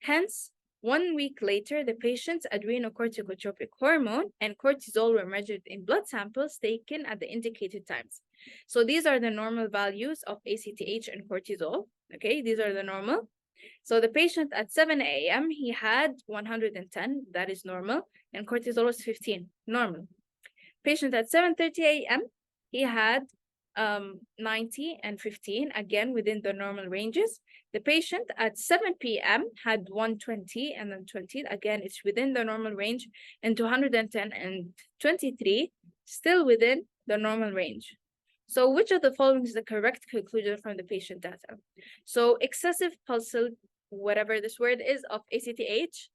Hence, 1 week later, the patient's adrenocortical hormone and cortisol were measured in blood samples taken at the indicated times. So these are the normal values of ACTH and cortisol. Okay, these are the normal. So the patient at 7 a.m., he had 110, that is normal, and cortisol was 15, normal. Patient at 7:30 a.m., he had 90 and 15, again within the normal ranges. The patient at 7 p.m. had 120 and then 20, again it's within the normal range, and 210 and 23, still within the normal range. So which of the following is the correct conclusion from the patient data? So excessive pulsal, whatever this word is, of ACTH,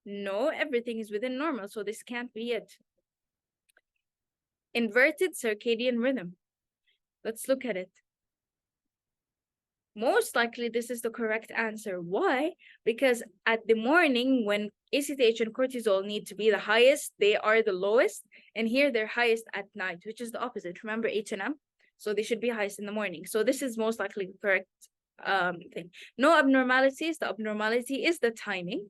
no, everything is within normal, so this can't be it. Inverted circadian rhythm. Let's look at it. Most likely this is the correct answer. Why? Because at the morning when ACTH and cortisol need to be the highest, they are the lowest, and here they're highest at night, which is the opposite. Remember H and M? So they should be highest in the morning. So this is most likely the correct thing. No abnormalities. The abnormality is the timing.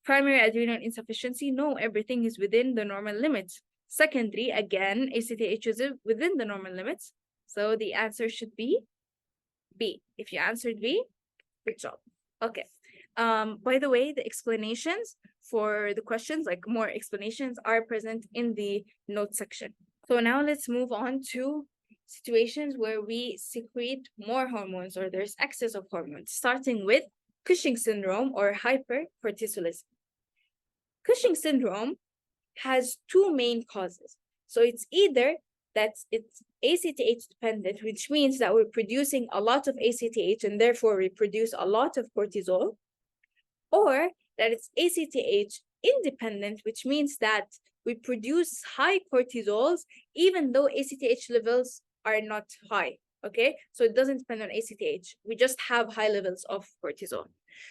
Primary adrenal insufficiency. No, everything is within the normal limits. Secondary, again, ACTH is within the normal limits. So the answer should be B. If you answered B, good job. Okay. By the way, the explanations for the questions, like more explanations, are present in the notes section. So now let's move on to situations where we secrete more hormones or there's excess of hormones, starting with Cushing syndrome or hypercortisolism. Cushing syndrome has two main causes. So it's either that it's ACTH dependent, which means that we're producing a lot of ACTH and therefore we produce a lot of cortisol, or that it's ACTH independent, which means that we produce high cortisols even though ACTH levels are not high. Okay, so it doesn't depend on ACTH. We just have high levels of cortisol.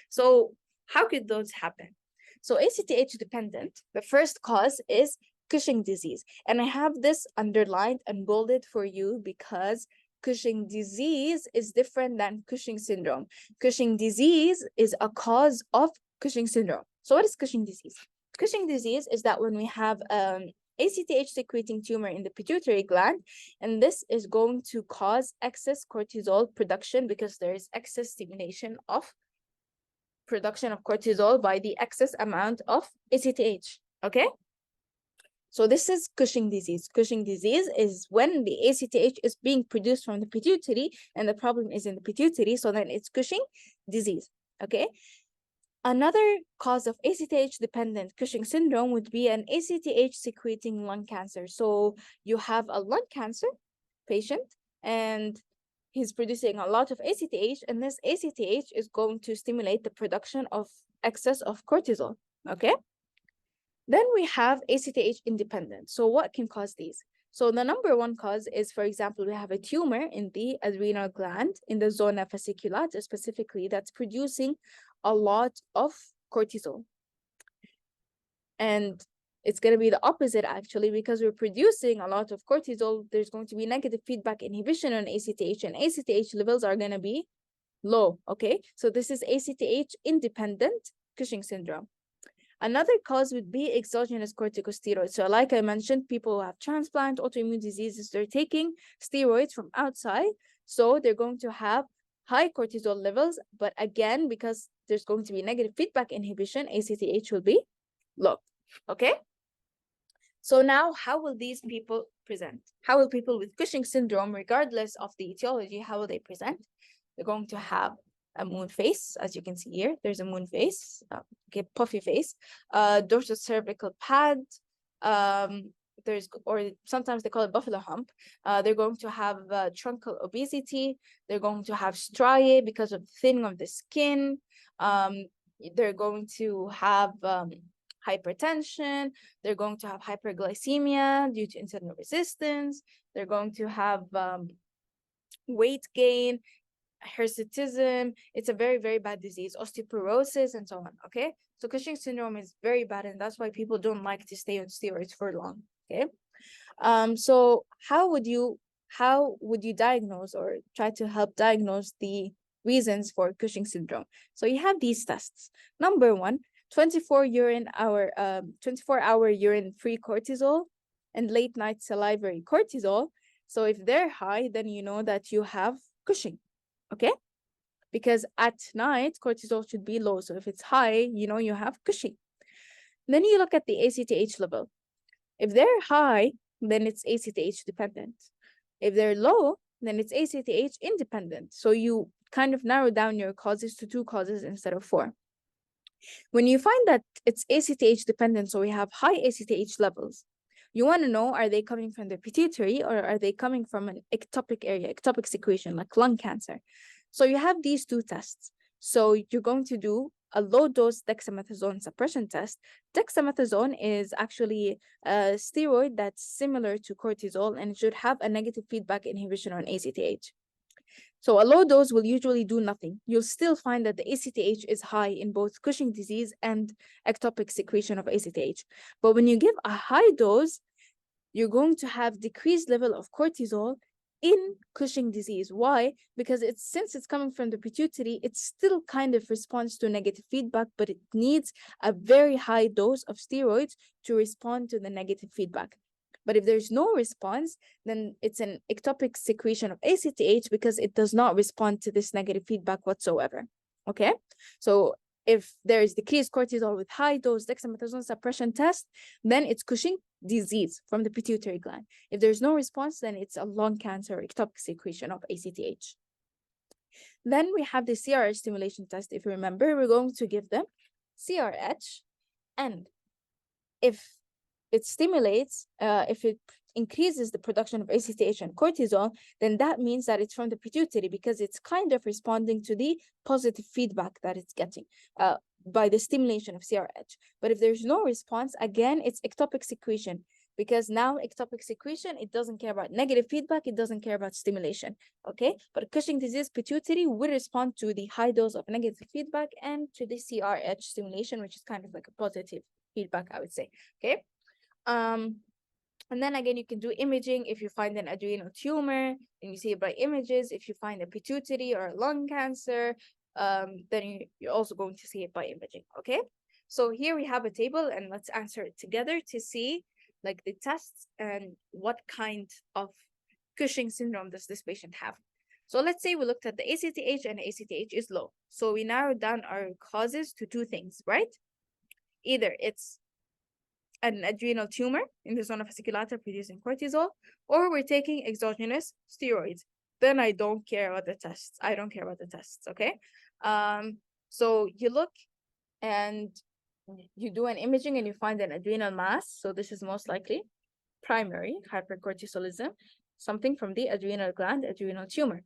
So how could those happen? So ACTH dependent, the first cause is Cushing disease. And I have this underlined and bolded for you because Cushing disease is different than Cushing syndrome. Cushing disease is a cause of Cushing syndrome. So what is Cushing disease? Cushing disease is that when we have ACTH secreting tumor in the pituitary gland, and this is going to cause excess cortisol production because there is excess stimulation of production of cortisol by the excess amount of ACTH. Okay? So this is Cushing disease. Cushing disease is when the ACTH is being produced from the pituitary and the problem is in the pituitary, so then it's Cushing disease. Okay? Another cause of ACTH-dependent Cushing syndrome would be an ACTH-secreting lung cancer. So you have a lung cancer patient, and he's producing a lot of ACTH, and this ACTH is going to stimulate the production of excess of cortisol, okay? Then we have ACTH-independent. So what can cause these? So the number one cause is, for example, we have a tumor in the adrenal gland, in the zona fasciculata specifically, that's producing a lot of cortisol. And it's going to be the opposite, actually, because we're producing a lot of cortisol. There's going to be negative feedback inhibition on ACTH, and ACTH levels are going to be low, okay? So this is ACTH-independent Cushing syndrome. Another cause would be exogenous corticosteroids. So like I mentioned, people who have transplant, autoimmune diseases, they're taking steroids from outside. So they're going to have high cortisol levels. But again, because there's going to be negative feedback inhibition, ACTH will be low. Okay? So now, how will these people present? How will people with Cushing syndrome, regardless of the etiology, how will they present? They're going to have a moon face, as you can see here. There's a moon face, okay, puffy face, dorsal cervical pad. There's, or sometimes they call it buffalo hump. They're going to have truncal obesity. They're going to have striae because of thinning of the skin. They're going to have hypertension. They're going to have hyperglycemia due to insulin resistance. They're going to have weight gain, hirsutism. It's a very, very bad disease, osteoporosis, and so on. Okay, so Cushing syndrome is very bad, and that's why people don't like to stay on steroids for long. Okay, so how would you diagnose or try to help diagnose the reasons for Cushing syndrome. So you have these tests. Number one, 24-hour urine free cortisol and late night salivary cortisol. So if they're high, then you know that you have Cushing, okay? Because at night, cortisol should be low. So if it's high, you know you have Cushing. Then you look at the ACTH level. If they're high, then it's ACTH dependent. If they're low, then it's ACTH independent. So you kind of narrow down your causes to 2 causes instead of 4. When you find that it's ACTH dependent, so we have high ACTH levels, you want to know, are they coming from the pituitary or are they coming from an ectopic area, ectopic secretion, like lung cancer? So you have these 2 tests. So you're going to do a low-dose dexamethasone suppression test. Dexamethasone is actually a steroid that's similar to cortisol, and it should have a negative feedback inhibition on ACTH. So a low dose will usually do nothing. You'll still find that the ACTH is high in both Cushing disease and ectopic secretion of ACTH. But when you give a high dose, you're going to have decreased level of cortisol in Cushing disease. Why? Because since it's coming from the pituitary, it still kind of responds to negative feedback, but it needs a very high dose of steroids to respond to the negative feedback. But if there's no response, then it's an ectopic secretion of ACTH because it does not respond to this negative feedback whatsoever. Okay? So if there is decreased cortisol with high dose dexamethasone suppression test, then it's Cushing disease from the pituitary gland. If there's no response, then it's a lung cancer ectopic secretion of ACTH. Then we have the CRH stimulation test. If you remember, we're going to give them CRH, and if it stimulates, if it increases the production of ACTH and cortisol, then that means that it's from the pituitary because it's kind of responding to the positive feedback that it's getting by the stimulation of CRH. But if there's no response, again, it's ectopic secretion, because now ectopic secretion, it doesn't care about negative feedback, it doesn't care about stimulation, okay? But Cushing disease pituitary will respond to the high dose of negative feedback and to the CRH stimulation, which is kind of like a positive feedback, I would say, okay? And then again, you can do imaging if you find an adrenal tumor and you see it by images. If you find a pituitary or a lung cancer, then you're also going to see it by imaging, okay? So here we have a table, and let's answer it together to see like the tests and what kind of Cushing syndrome does this patient have. So let's say we looked at the ACTH and ACTH is low. So we narrowed down our causes to 2 things, right? Either it's an adrenal tumor in the zona fasciculata producing cortisol, or we're taking exogenous steroids. Then I don't care about the tests. I don't care about the tests, okay? So you look and you do an imaging and you find an adrenal mass. So this is most likely primary hypercortisolism, something from the adrenal gland, adrenal tumor.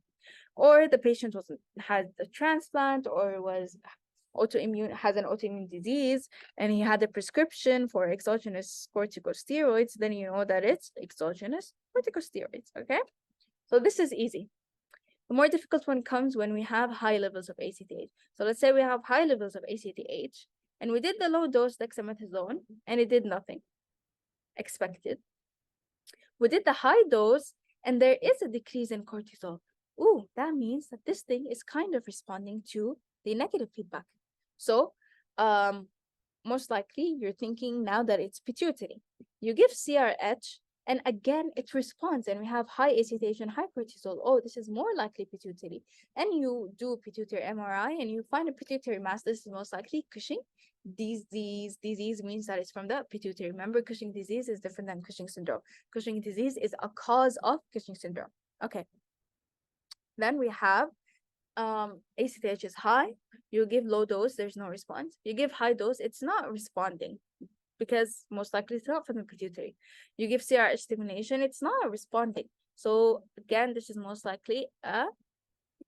Or the patient had a transplant or was has an autoimmune disease, and he had a prescription for exogenous corticosteroids, then you know that it's exogenous corticosteroids, okay? So this is easy. The more difficult one comes when we have high levels of ACTH. So let's say we have high levels of ACTH, and we did the low dose dexamethasone, and it did nothing. Expected. We did the high dose, and there is a decrease in cortisol. Ooh, that means that this thing is kind of responding to the negative feedback. So, most likely you're thinking now that it's pituitary. You give CRH, and again, it responds, and we have high ACTH and high cortisol. Oh, this is more likely pituitary. And you do pituitary MRI, and you find a pituitary mass. This is most likely Cushing disease means that it's from the pituitary. Remember, Cushing disease is different than Cushing syndrome. Cushing disease is a cause of Cushing syndrome. Okay. Then we have ACTH is high. You give low dose, there's no response. You give high dose, it's not responding because most likely it's not from the pituitary. You give CRH stimulation, it's not responding. So again, this is most likely a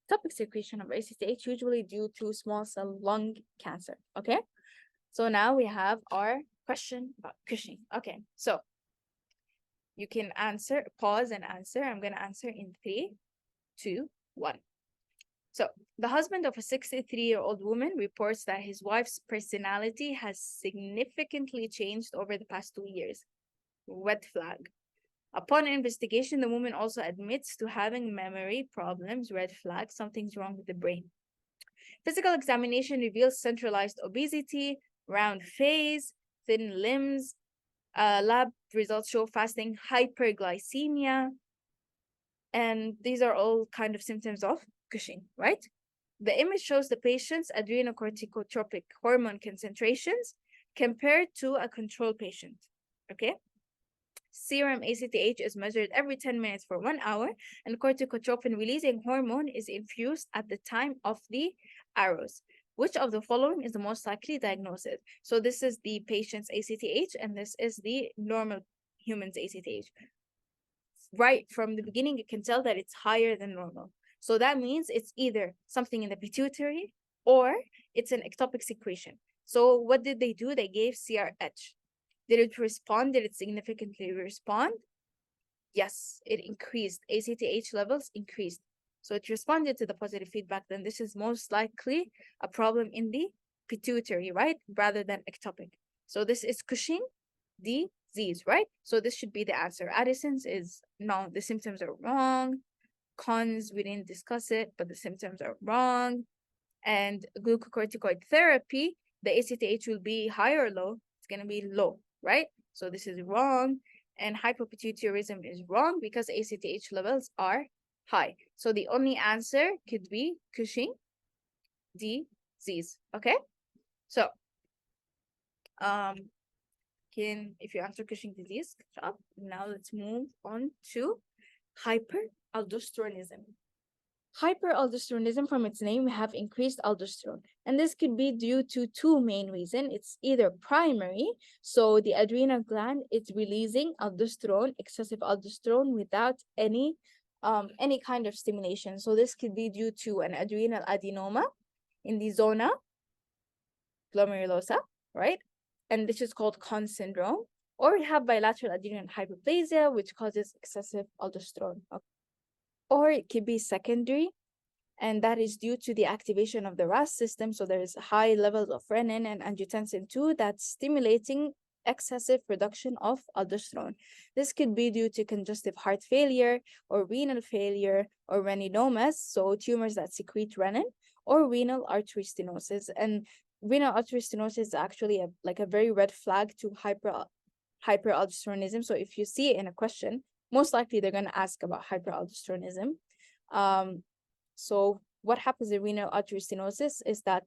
ectopic secretion of ACTH, usually due to small cell lung cancer. Okay, so now we have our question about Cushing. Okay, so you can answer, pause and answer. I'm going to answer in 3, 2, 1. So the husband of a 63-year-old woman reports that his wife's personality has significantly changed over the past 2 years. Red flag. Upon investigation, the woman also admits to having memory problems. Red flag. Something's wrong with the brain. Physical examination reveals centralized obesity, round face, thin limbs. Lab results show fasting hyperglycemia, and these are all kind of symptoms of Cushing, right? The image shows the patient's adrenocorticotropic hormone concentrations compared to a control patient. Okay. Serum ACTH is measured every 10 minutes for 1 hour, and corticotropin releasing hormone is infused at the time of the arrows. Which of the following is the most likely diagnosis? So this is the patient's ACTH, and this is the normal human's ACTH. Right from the beginning, you can tell that it's higher than normal. So that means it's either something in the pituitary or it's an ectopic secretion. So what did they do? They gave CRH. Did it respond? Did it significantly respond? Yes, it increased. ACTH levels increased. So it responded to the positive feedback. Then this is most likely a problem in the pituitary, right? Rather than ectopic. So this is Cushing disease, right? So this should be the answer. Addison's is no, the symptoms are wrong. Cons, we didn't discuss it, but the symptoms are wrong. And glucocorticoid therapy, the ACTH will be high or low? It's going to be low, right? So this is wrong. And hypopituitarism is wrong because ACTH levels are high. So the only answer could be Cushing disease. Okay? So, if you answer Cushing disease, good job. Now let's move on to hyperaldosteronism. Hyperaldosteronism, from its name, we have increased aldosterone. And this could be due to two main reasons. It's either primary, so the adrenal gland is releasing aldosterone, excessive aldosterone, without any kind of stimulation. So this could be due to an adrenal adenoma in the zona glomerulosa, right? And this is called Cons syndrome. Or we have bilateral adrenal hyperplasia, which causes excessive aldosterone. Okay. Or it could be secondary, and that is due to the activation of the RAS system. So there is high levels of renin and angiotensin 2 that's stimulating excessive production of aldosterone. This could be due to congestive heart failure or renal failure or reninomas, so tumors that secrete renin, or renal artery stenosis. And renal artery stenosis is actually a very red flag to hyperaldosteronism. So if you see it in a question, most likely they're going to ask about hyperaldosteronism. So what happens in renal artery stenosis is that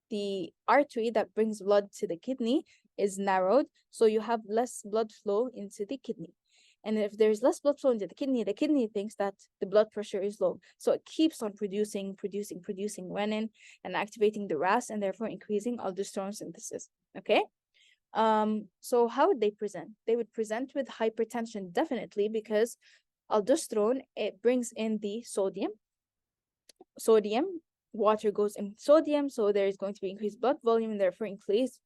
the artery that brings blood to the kidney is narrowed, so you have less blood flow into the kidney. And if there's less blood flow into the kidney thinks that the blood pressure is low. So it keeps on producing renin and activating the RAS, and therefore increasing aldosterone synthesis. Okay? So how would they present? They would present with hypertension, definitely, because aldosterone, it brings in the sodium, water goes in sodium, so there is going to be increased blood volume and therefore increased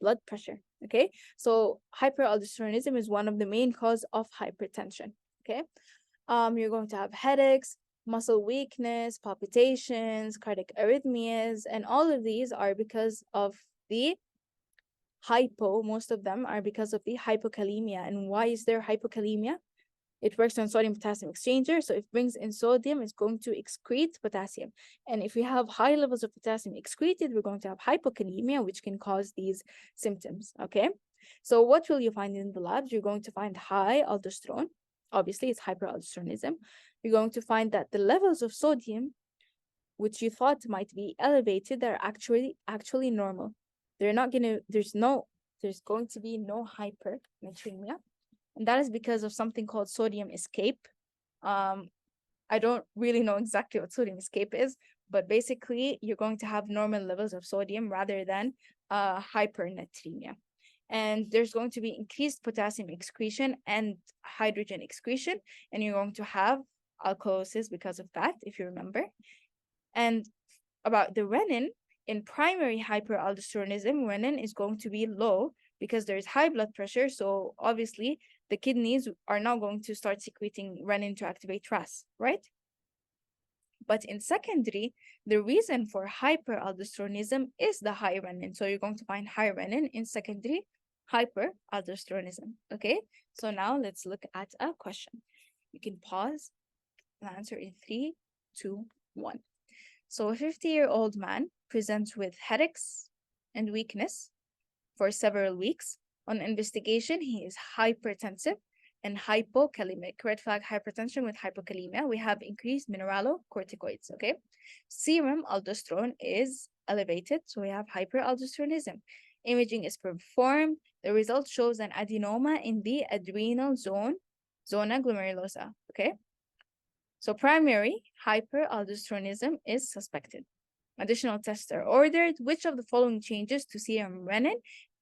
blood pressure. Okay, so hyperaldosteronism is one of the main cause of hypertension. Okay, you're going to have headaches, muscle weakness, palpitations, cardiac arrhythmias, and all of these are because of the most of them are because of the hypokalemia. And why is there hypokalemia? It works on sodium-potassium exchanger. So if it brings in sodium, it's going to excrete potassium. And if we have high levels of potassium excreted, we're going to have hypokalemia, which can cause these symptoms, okay? So what will you find in the labs? You're going to find high aldosterone. Obviously, it's hyperaldosteronism. You're going to find that the levels of sodium, which you thought might be elevated, are actually normal. There's going to be no hypernatremia. And that is because of something called sodium escape. I don't really know exactly what sodium escape is, but basically you're going to have normal levels of sodium rather than hypernatremia. And there's going to be increased potassium excretion and hydrogen excretion, and you're going to have alkalosis because of that, if you remember. And about the renin, in primary hyperaldosteronism, renin is going to be low because there's high blood pressure. So obviously the kidneys are now going to start secreting renin to activate RAS, right? But in secondary, the reason for hyperaldosteronism is the high renin. So you're going to find high renin in secondary hyperaldosteronism. Okay, so now let's look at a question. You can pause and answer in 3, 2, 1. So a 50-year-old man presents with headaches and weakness for several weeks. On investigation, he is hypertensive and hypokalemic. Red flag hypertension with hypokalemia. We have increased mineralocorticoids, okay? Serum aldosterone is elevated, so we have hyperaldosteronism. Imaging is performed. The result shows an adenoma in the adrenal zona glomerulosa, okay? So primary hyperaldosteronism is suspected. Additional tests are ordered. Which of the following changes to serum renin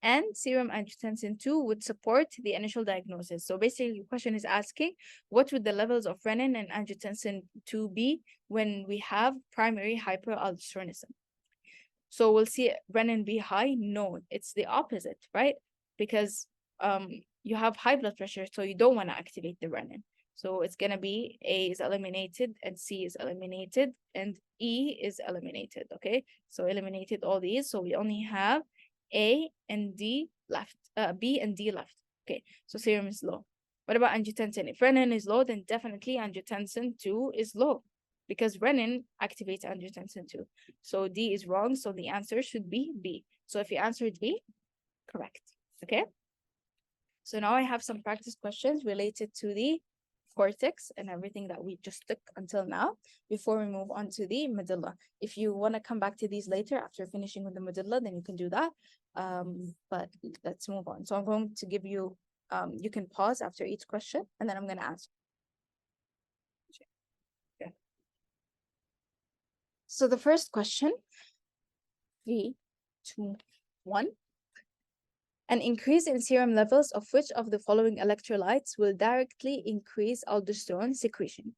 and serum angiotensin 2 would support the initial diagnosis? So basically, the question is asking, what would the levels of renin and angiotensin 2 be when we have primary hyperaldosteronism? So we'll see renin be high? No, it's the opposite, right? Because you have high blood pressure, so you don't want to activate the renin. So it's going to be A is eliminated and C is eliminated and E is eliminated, okay? So eliminated all these. So we only have A and D left, B and D left. Okay, so serum is low. What about angiotensin? If renin is low, then definitely angiotensin 2 is low because renin activates angiotensin 2. So D is wrong, so the answer should be B. So if you answered B, correct, okay? So now I have some practice questions related to the cortex and everything that we just took until now before we move on to the medulla. If you want to come back to these later after finishing with the medulla, then you can do that. But let's move on. So I'm going to give you, you can pause after each question and then I'm going to answer. Okay. So the first question, 3, 2, 1. An increase in serum levels of which of the following electrolytes will directly increase aldosterone secretion?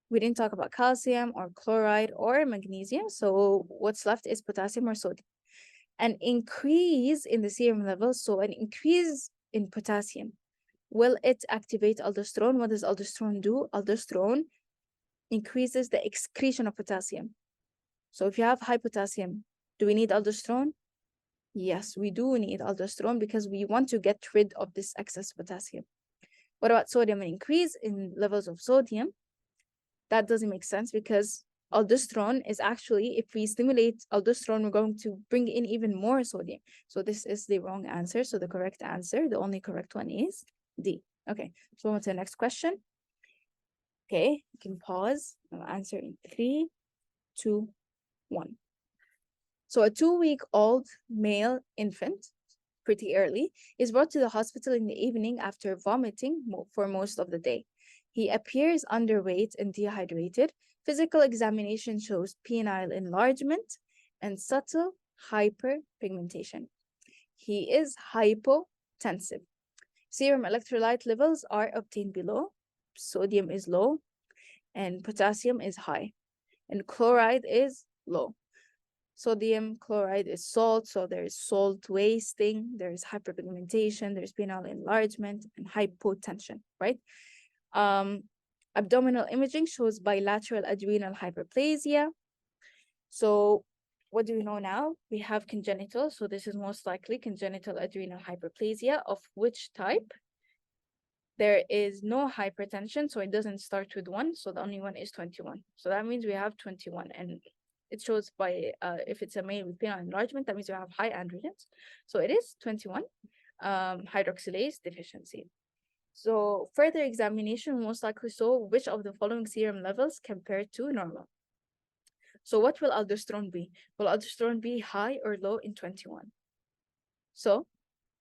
We didn't talk about calcium or chloride or magnesium, so what's left is potassium or sodium. An increase in the serum levels, so an increase in potassium, will it activate aldosterone? What does aldosterone do? Aldosterone increases the excretion of potassium. So if you have high potassium, do we need aldosterone? Yes, we do need aldosterone because we want to get rid of this excess potassium. What about sodium? An increase in levels of sodium? That doesn't make sense because aldosterone is actually, if we stimulate aldosterone, we're going to bring in even more sodium. So this is the wrong answer. So the correct answer, the only correct one is D. Okay, so on to the next question. Okay, you can pause. I'll answer in 3, 2, 1. So a 2-week-old male infant, pretty early, is brought to the hospital in the evening after vomiting for most of the day. He appears underweight and dehydrated. Physical examination shows penile enlargement and subtle hyperpigmentation. He is hypotensive. Serum electrolyte levels are obtained below. Sodium is low and potassium is high and chloride is low. Sodium chloride is salt, so there's salt wasting, there's hyperpigmentation, there's penile enlargement, and hypotension, right? Abdominal imaging shows bilateral adrenal hyperplasia. So what do we know now? We have congenital, so this is most likely congenital adrenal hyperplasia. Of which type? There is no hypertension, so it doesn't start with 1, so the only one is 21. So that means we have 21, and it shows by, if it's a male with penile enlargement, that means we have high androgens. So it is 21, hydroxylase deficiency. So further examination will most likely show which of the following serum levels compared to normal. So what will aldosterone be? Will aldosterone be high or low in 21? So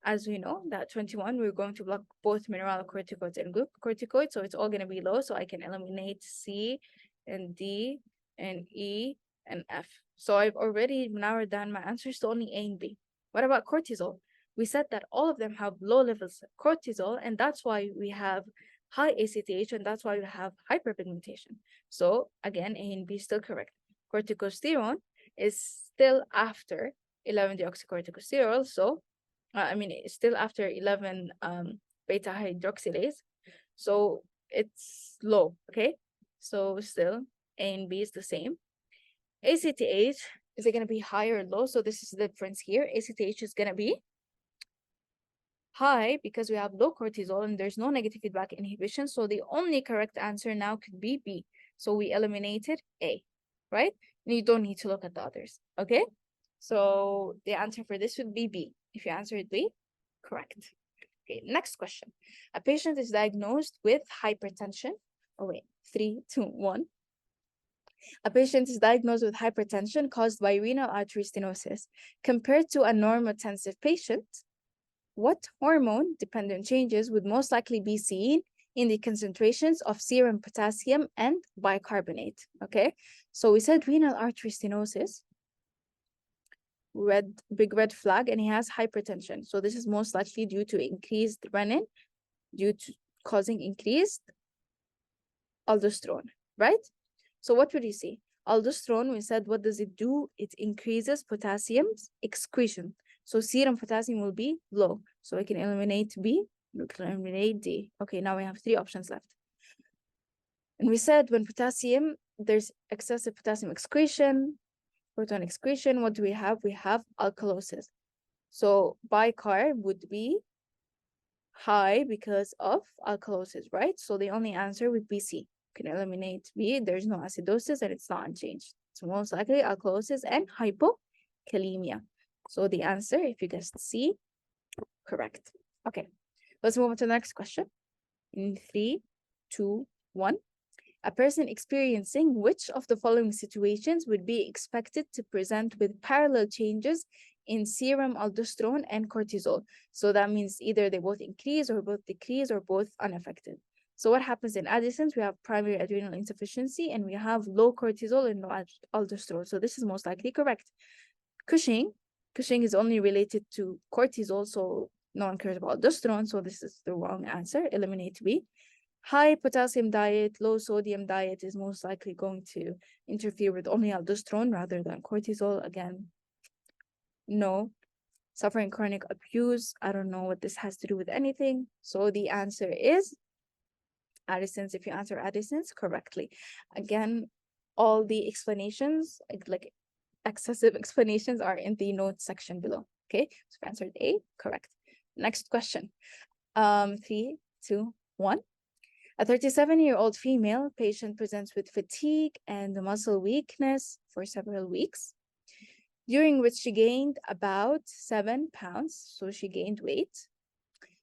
as we know that 21, we're going to block both mineralocorticoids and glucocorticoids. So it's all going to be low. So I can eliminate C and D and E and F. So I've already narrowed down my answers to only A and B. What about cortisol? We said that all of them have low levels of cortisol, and that's why we have high ACTH, and that's why we have hyperpigmentation. So again, A and B is still correct. Corticosterone is still after 11-deoxycorticosterol, so it's still after 11 beta hydroxylase, so it's low, okay? So still A and B is the same. ACTH, is it going to be high or low? So this is the difference here. ACTH is going to be high because we have low cortisol and there's no negative feedback inhibition. So the only correct answer now could be B. So we eliminated A, right? And you don't need to look at the others, okay? So the answer for this would be B. If you answered B, correct. Okay, next question. A patient is diagnosed with hypertension. Oh, wait, 3, 2, 1. A patient is diagnosed with hypertension caused by renal artery stenosis. Compared to a normotensive patient, what hormone-dependent changes would most likely be seen in the concentrations of serum potassium and bicarbonate? Okay, so we said renal artery stenosis, big red flag, and he has hypertension. So this is most likely due to increased renin, due to causing increased aldosterone, right? So what would you see? Aldosterone, we said, what does it do? It increases potassium's excretion. So serum potassium will be low. So we can eliminate B, we can eliminate D. Okay, now we have 3 options left. And we said when potassium, there's excessive potassium excretion, proton excretion, what do we have? We have alkalosis. So bicarb would be high because of alkalosis, right? So the only answer would be C. Can eliminate B, there's no acidosis and it's not unchanged. So most likely alkalosis and hypokalemia. So the answer, if you guessed C, correct. Okay, let's move on to the next question. In 3, 2, 1. A person experiencing which of the following situations would be expected to present with parallel changes in serum aldosterone and cortisol? So that means either they both increase or both decrease or both unaffected. So what happens in adolescents? We have primary adrenal insufficiency and we have low cortisol and low aldosterone. So this is most likely correct. Cushing is only related to cortisol, so no one cares about aldosterone. So this is the wrong answer. Eliminate B. High potassium diet, low sodium diet is most likely going to interfere with only aldosterone rather than cortisol. Again, no. Suffering chronic abuse, I don't know what this has to do with anything. So the answer is Addison's. If you answer Addison's correctly. Again, all the explanations, like excessive explanations, are in the notes section below. Okay, so if you answered A, correct. Next question. 3, 2, 1. A 37-year-old female patient presents with fatigue and muscle weakness for several weeks, during which she gained about 7 pounds, so she gained weight.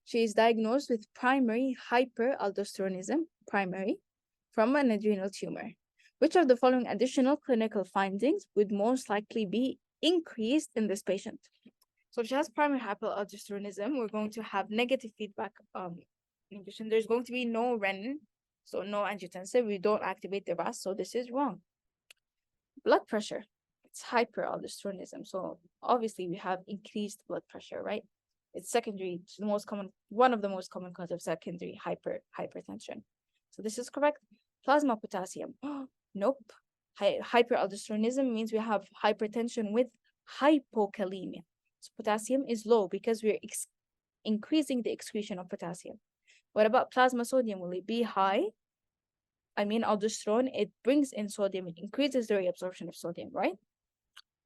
She is diagnosed with primary hyperaldosteronism, from an adrenal tumor. Which of the following additional clinical findings would most likely be increased in this patient? So if she has primary hyperaldosteronism, we're going to have negative feedback in addition. There's going to be no renin, so no angiotensin. We don't activate the RAS, so this is wrong. Blood pressure, it's hyperaldosteronism. So obviously we have increased blood pressure, right? It's secondary, it's the most common, one of the most common causes of secondary hypertension. So this is correct. Plasma potassium, nope. Hyperaldosteronism means we have hypertension with hypokalemia. So potassium is low because we're increasing the excretion of potassium. What about plasma sodium? Will it be high? I mean, aldosterone, it brings in sodium, it increases the reabsorption of sodium, right?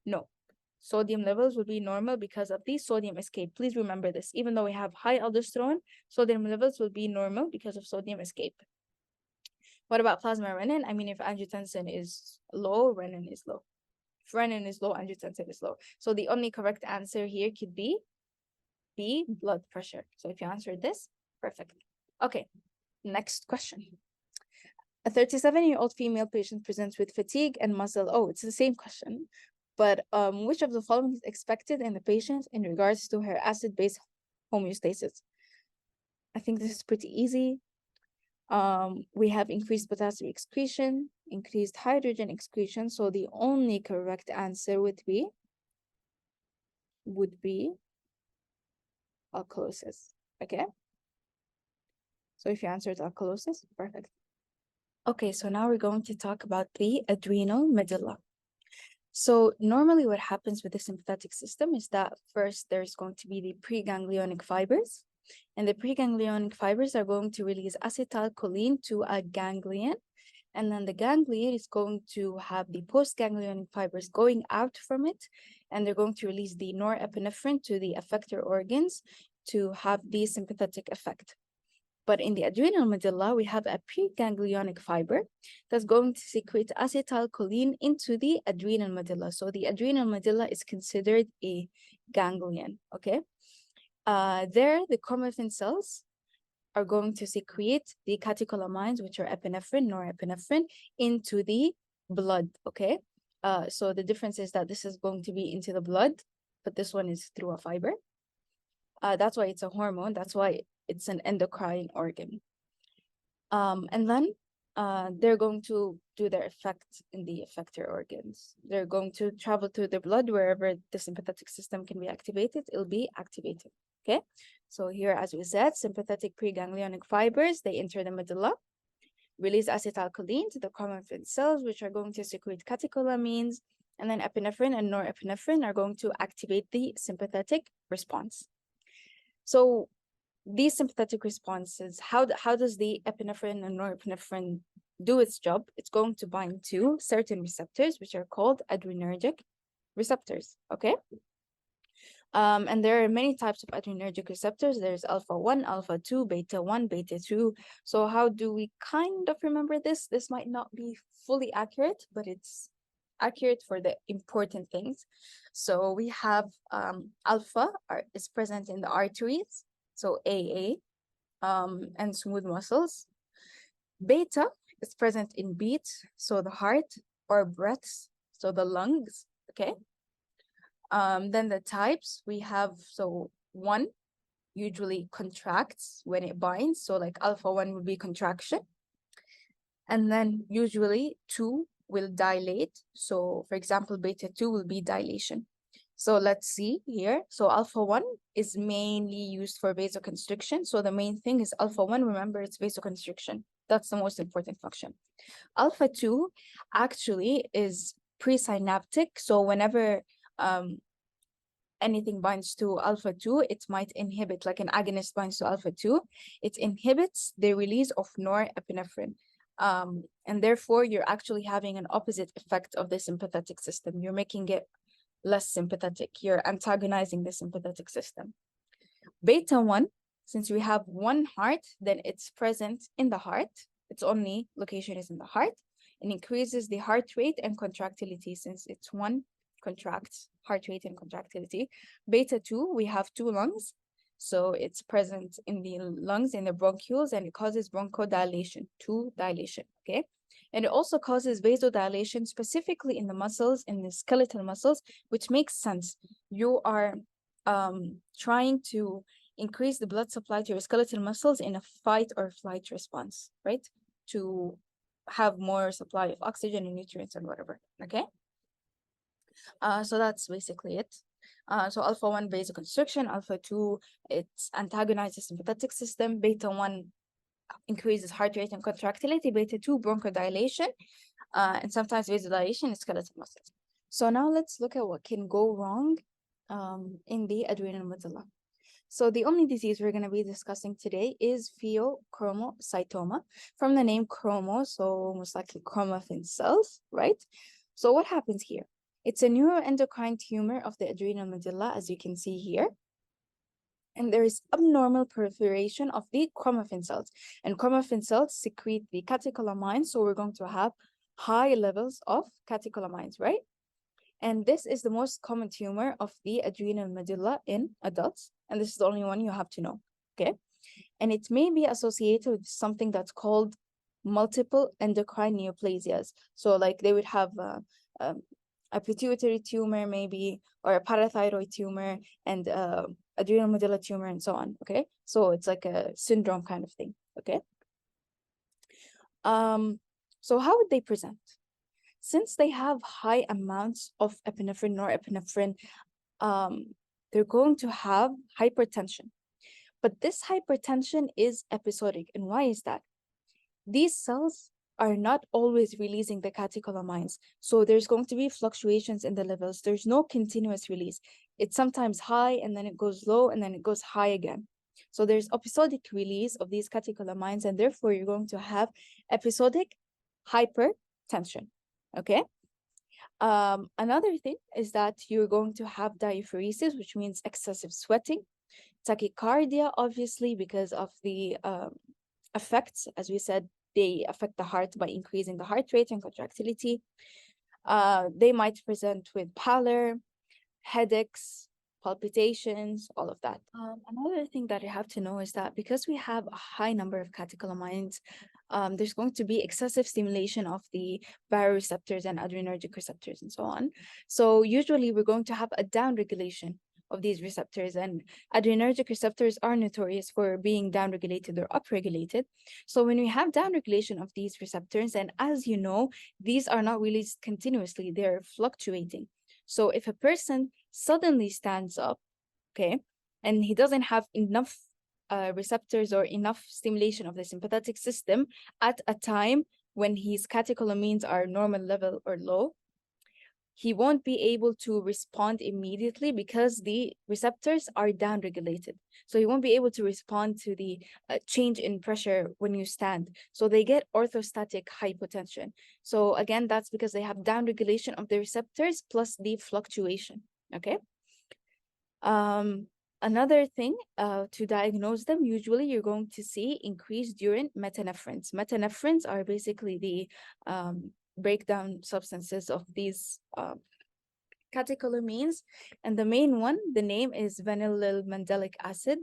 No. Sodium levels will be normal because of the sodium escape. Please remember this. Even though we have high aldosterone, sodium levels will be normal because of sodium escape. What about plasma renin? I mean, if angiotensin is low, renin is low. If renin is low, angiotensin is low. So the only correct answer here could be B, blood pressure. So if you answered this, perfect. Okay, next question. A 37-year-old female patient presents with fatigue and muscle. Oh, it's the same question. But which of the following is expected in the patient in regards to her acid-base homeostasis? I think this is pretty easy. We have increased potassium excretion, increased hydrogen excretion. So the only correct answer would be alkalosis. Okay. So if you answered alkalosis, perfect. Okay, so now we're going to talk about the adrenal medulla. So normally what happens with the sympathetic system is that first there's going to be the preganglionic fibers, and the preganglionic fibers are going to release acetylcholine to a ganglion, and then the ganglion is going to have the postganglionic fibers going out from it, and they're going to release the norepinephrine to the effector organs to have the sympathetic effect. But in the adrenal medulla, we have a preganglionic fiber that's going to secrete acetylcholine into the adrenal medulla. So the adrenal medulla is considered a ganglion, okay? There, the chromaffin cells are going to secrete the catecholamines, which are epinephrine, norepinephrine, into the blood, okay? So the difference is that this is going to be into the blood, but this one is through a fiber. That's why it's a hormone. That's why it's an endocrine organ. And then they're going to do their effect in the effector organs. They're going to travel to the blood wherever the sympathetic system can be activated. It'll be activated, okay? So here, as we said, sympathetic preganglionic fibers, they enter the medulla, release acetylcholine to the chromaffin cells, which are going to secrete catecholamines, and then epinephrine and norepinephrine are going to activate the sympathetic response. So these sympathetic responses, how does the epinephrine and norepinephrine do its job? It's going to bind to certain receptors, which are called adrenergic receptors, okay? And there are many types of adrenergic receptors. There's alpha-1, alpha-2, beta-1, beta-2. So how do we kind of remember this? This might not be fully accurate, but it's accurate for the important things. So we have alpha is present in the arteries, so AA, and smooth muscles. Beta is present in beat, so the heart, or breaths, so the lungs, okay? Then the types we have, so 1 usually contracts when it binds, so like alpha-1 would be contraction. And then usually 2 will dilate. So for example, beta-2 will be dilation. So let's see here. So alpha-1 is mainly used for vasoconstriction. So the main thing is alpha-1, remember it's vasoconstriction. That's the most important function. Alpha-2 actually is presynaptic. So whenever anything binds to alpha-2, it might inhibit, like an agonist binds to alpha-2, it inhibits the release of norepinephrine. And therefore, you're actually having an opposite effect of the sympathetic system. You're making it less sympathetic. You're antagonizing the sympathetic system. Beta-1, since we have one heart, then it's present in the heart. Its only location is in the heart, and increases the heart rate and contractility, since it's one contracts, heart rate and contractility. Beta-2, we have 2 lungs. So it's present in the lungs, in the bronchioles, and it causes bronchodilation, 2 dilation, okay? And it also causes vasodilation, specifically in the muscles, in the skeletal muscles, which makes sense. You are trying to increase the blood supply to your skeletal muscles in a fight or flight response, right? To have more supply of oxygen and nutrients and whatever, okay? So that's basically it. So alpha-1 vasoconstriction, alpha-2, it antagonizes the sympathetic system, beta-1 increases heart rate and contractility, beta-2 bronchodilation, and sometimes vasodilation in skeletal muscles. So now let's look at what can go wrong in the adrenal medulla. So the only disease we're going to be discussing today is pheochromocytoma, from the name chromo, so most likely chromaffin cells, right? So what happens here? It's a neuroendocrine tumor of the adrenal medulla, as you can see here. And there is abnormal proliferation of the chromaffin cells. And chromaffin cells secrete the catecholamines, so we're going to have high levels of catecholamines, right? And this is the most common tumor of the adrenal medulla in adults. And this is the only one you have to know, okay? And it may be associated with something that's called multiple endocrine neoplasias. So like they would have a pituitary tumor maybe, or a parathyroid tumor, and adrenal medulla tumor, and so on, okay? So it's like a syndrome kind of thing, okay? So how would they present? Since they have high amounts of epinephrine, norepinephrine, they're going to have hypertension. But this hypertension is episodic. And why is that? These cells are not always releasing the catecholamines. So there's going to be fluctuations in the levels. There's no continuous release. It's sometimes high, and then it goes low, and then it goes high again. So there's episodic release of these catecholamines, and therefore you're going to have episodic hypertension, okay? Another thing is that you're going to have diaphoresis, which means excessive sweating, tachycardia, obviously, because of the effects, as we said, they affect the heart by increasing the heart rate and contractility. They might present with pallor, headaches, palpitations, all of that. Another thing that you have to know is that because we have a high number of catecholamines, there's going to be excessive stimulation of the baroreceptors and adrenergic receptors and so on. So usually we're going to have a downregulation of these receptors, and adrenergic receptors are notorious for being downregulated or upregulated. So when we have downregulation of these receptors, and as you know, these are not released continuously, they're fluctuating. So if a person suddenly stands up, okay, and he doesn't have enough receptors or enough stimulation of the sympathetic system at a time when his catecholamines are normal level or low, he won't be able to respond immediately because the receptors are downregulated. So he won't be able to respond to the change in pressure when you stand. So they get orthostatic hypotension. So again, that's because they have downregulation of the receptors plus the fluctuation, okay? Another thing to diagnose them, usually you're going to see increased urine metanephrines. Metanephrines are basically the breakdown substances of these catecholamines, and the main one, the name is vanillyl mandelic acid.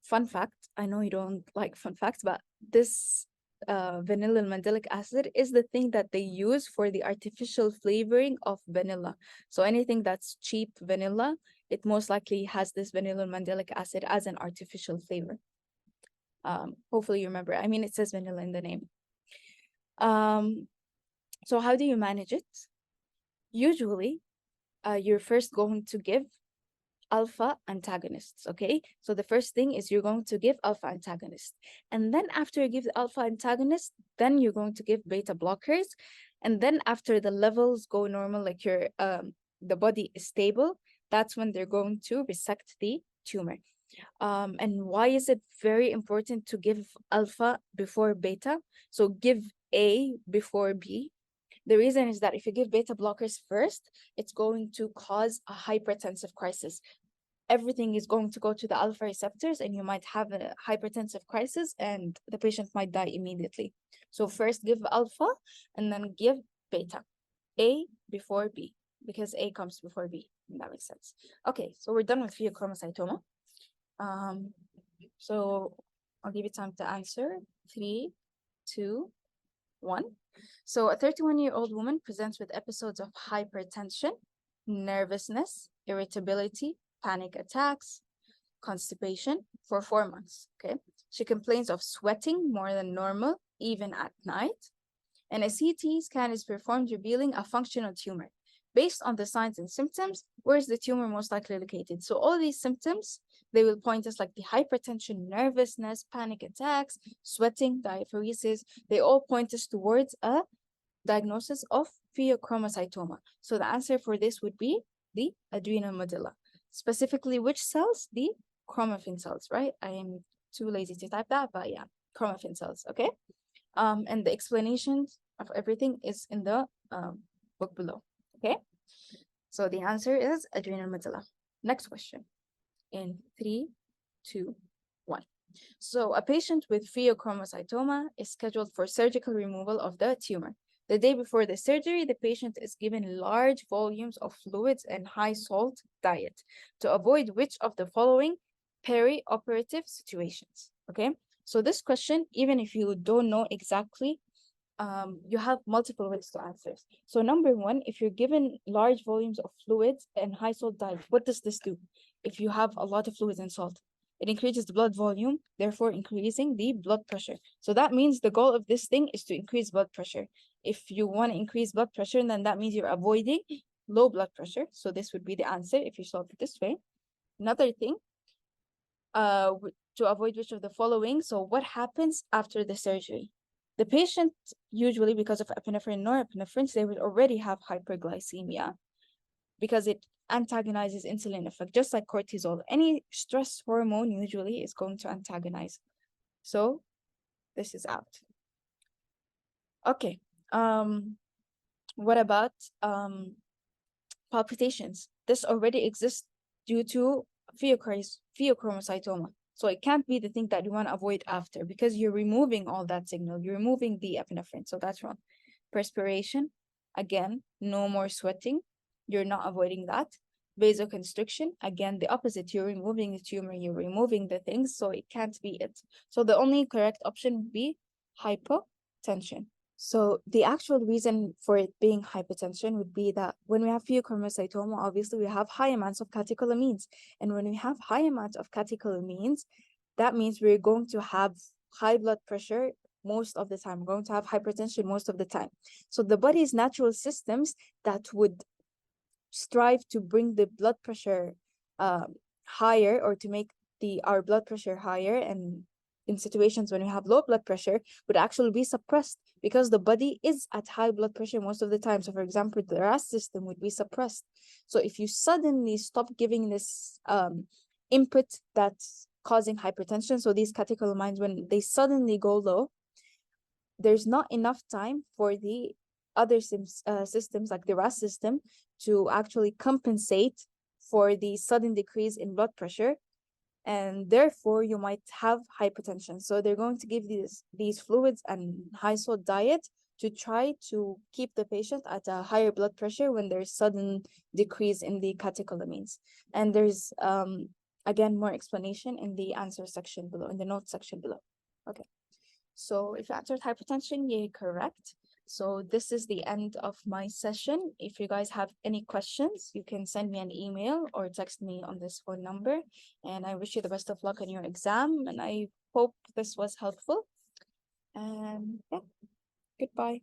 Fun fact, I know you don't like fun facts, but this vanillyl mandelic acid is the thing that they use for the artificial flavoring of vanilla. So anything that's cheap vanilla, it most likely has this vanillyl mandelic acid as an artificial flavor. Hopefully you remember. I mean, it says vanilla in the name. So how do you manage it? Usually, you're first going to give alpha antagonists, okay? So the first thing is you're going to give alpha antagonist. And then after you give the alpha antagonist, then you're going to give beta blockers. And then after the levels go normal, like your the body is stable, that's when they're going to resect the tumor. And why is it very important to give alpha before beta? So give A before B. The reason is that if you give beta blockers first, it's going to cause a hypertensive crisis. Everything is going to go to the alpha receptors, and you might have a hypertensive crisis, and the patient might die immediately. So first give alpha, and then give beta. A before B, because A comes before B. That makes sense. Okay, so we're done with pheochromocytoma. So I'll give you time to answer. 3, 2, 1. So a 31-year-old woman presents with episodes of hypertension, nervousness, irritability, panic attacks, constipation for 4 months, okay? She complains of sweating more than normal, even at night. And a CT scan is performed revealing a functional tumor. Based on the signs and symptoms, where is the tumor most likely located? So all these symptoms, they will point us like the hypertension, nervousness, panic attacks, sweating, diaphoresis, they all point us towards a diagnosis of pheochromocytoma. So the answer for this would be the adrenal medulla. Specifically, which cells? The chromaffin cells, right? I am too lazy to type that, but yeah, chromaffin cells, okay? And the explanation of everything is in the book below, okay? So the answer is adrenal medulla. Next question. In 3, 2, 1. So a patient with pheochromocytoma is scheduled for surgical removal of the tumor. The day before the surgery, the patient is given large volumes of fluids and high salt diet to avoid which of the following perioperative situations, okay? So this question, even if you don't know exactly, you have multiple ways to answer. So number one, if you're given large volumes of fluids and high salt diet, what does this do? If you have a lot of fluids and salt, it increases the blood volume, therefore increasing the blood pressure. So that means the goal of this thing is to increase blood pressure. If you want to increase blood pressure, then that means you're avoiding low blood pressure. So this would be the answer if you solve it this way. Another thing, to avoid which of the following. So what happens after the surgery? The patient, usually because of epinephrine, norepinephrine, they will already have hyperglycemia because it antagonizes insulin effect, just like cortisol. Any stress hormone usually is going to antagonize. So this is out. Okay. What about palpitations? This already exists due to pheochromocytoma. So it can't be the thing that you want to avoid after, because you're removing all that signal. You're removing the epinephrine. So that's wrong. Perspiration, again, no more sweating. You're not avoiding that. Vasoconstriction, again, the opposite. You're removing the tumor, you're removing the things, so it can't be it. So the only correct option would be hypotension. So the actual reason for it being hypertension would be that when we have pheochromocytoma, obviously we have high amounts of catecholamines. And when we have high amounts of catecholamines, that means we're going to have high blood pressure most of the time. We're going to have hypertension most of the time. So the body's natural systems that would strive to bring the blood pressure higher, or to make our blood pressure higher, and in situations when we have low blood pressure, would actually be suppressed, because the body is at high blood pressure most of the time. So for example, the RAS system would be suppressed. So if you suddenly stop giving this input that's causing hypertension, so these catecholamines, when they suddenly go low, there's not enough time for the other systems like the RAS system to actually compensate for the sudden decrease in blood pressure, and therefore you might have hypertension. So they're going to give these fluids and high salt diet to try to keep the patient at a higher blood pressure when there's sudden decrease in the catecholamines. And there's again more explanation in the answer section below, in the notes section below. Okay, so if you answered hypertension, you're correct. So this is the end of my session. If you guys have any questions, you can send me an email or text me on this phone number. And I wish you the best of luck on your exam. And I hope this was helpful. And yeah, goodbye.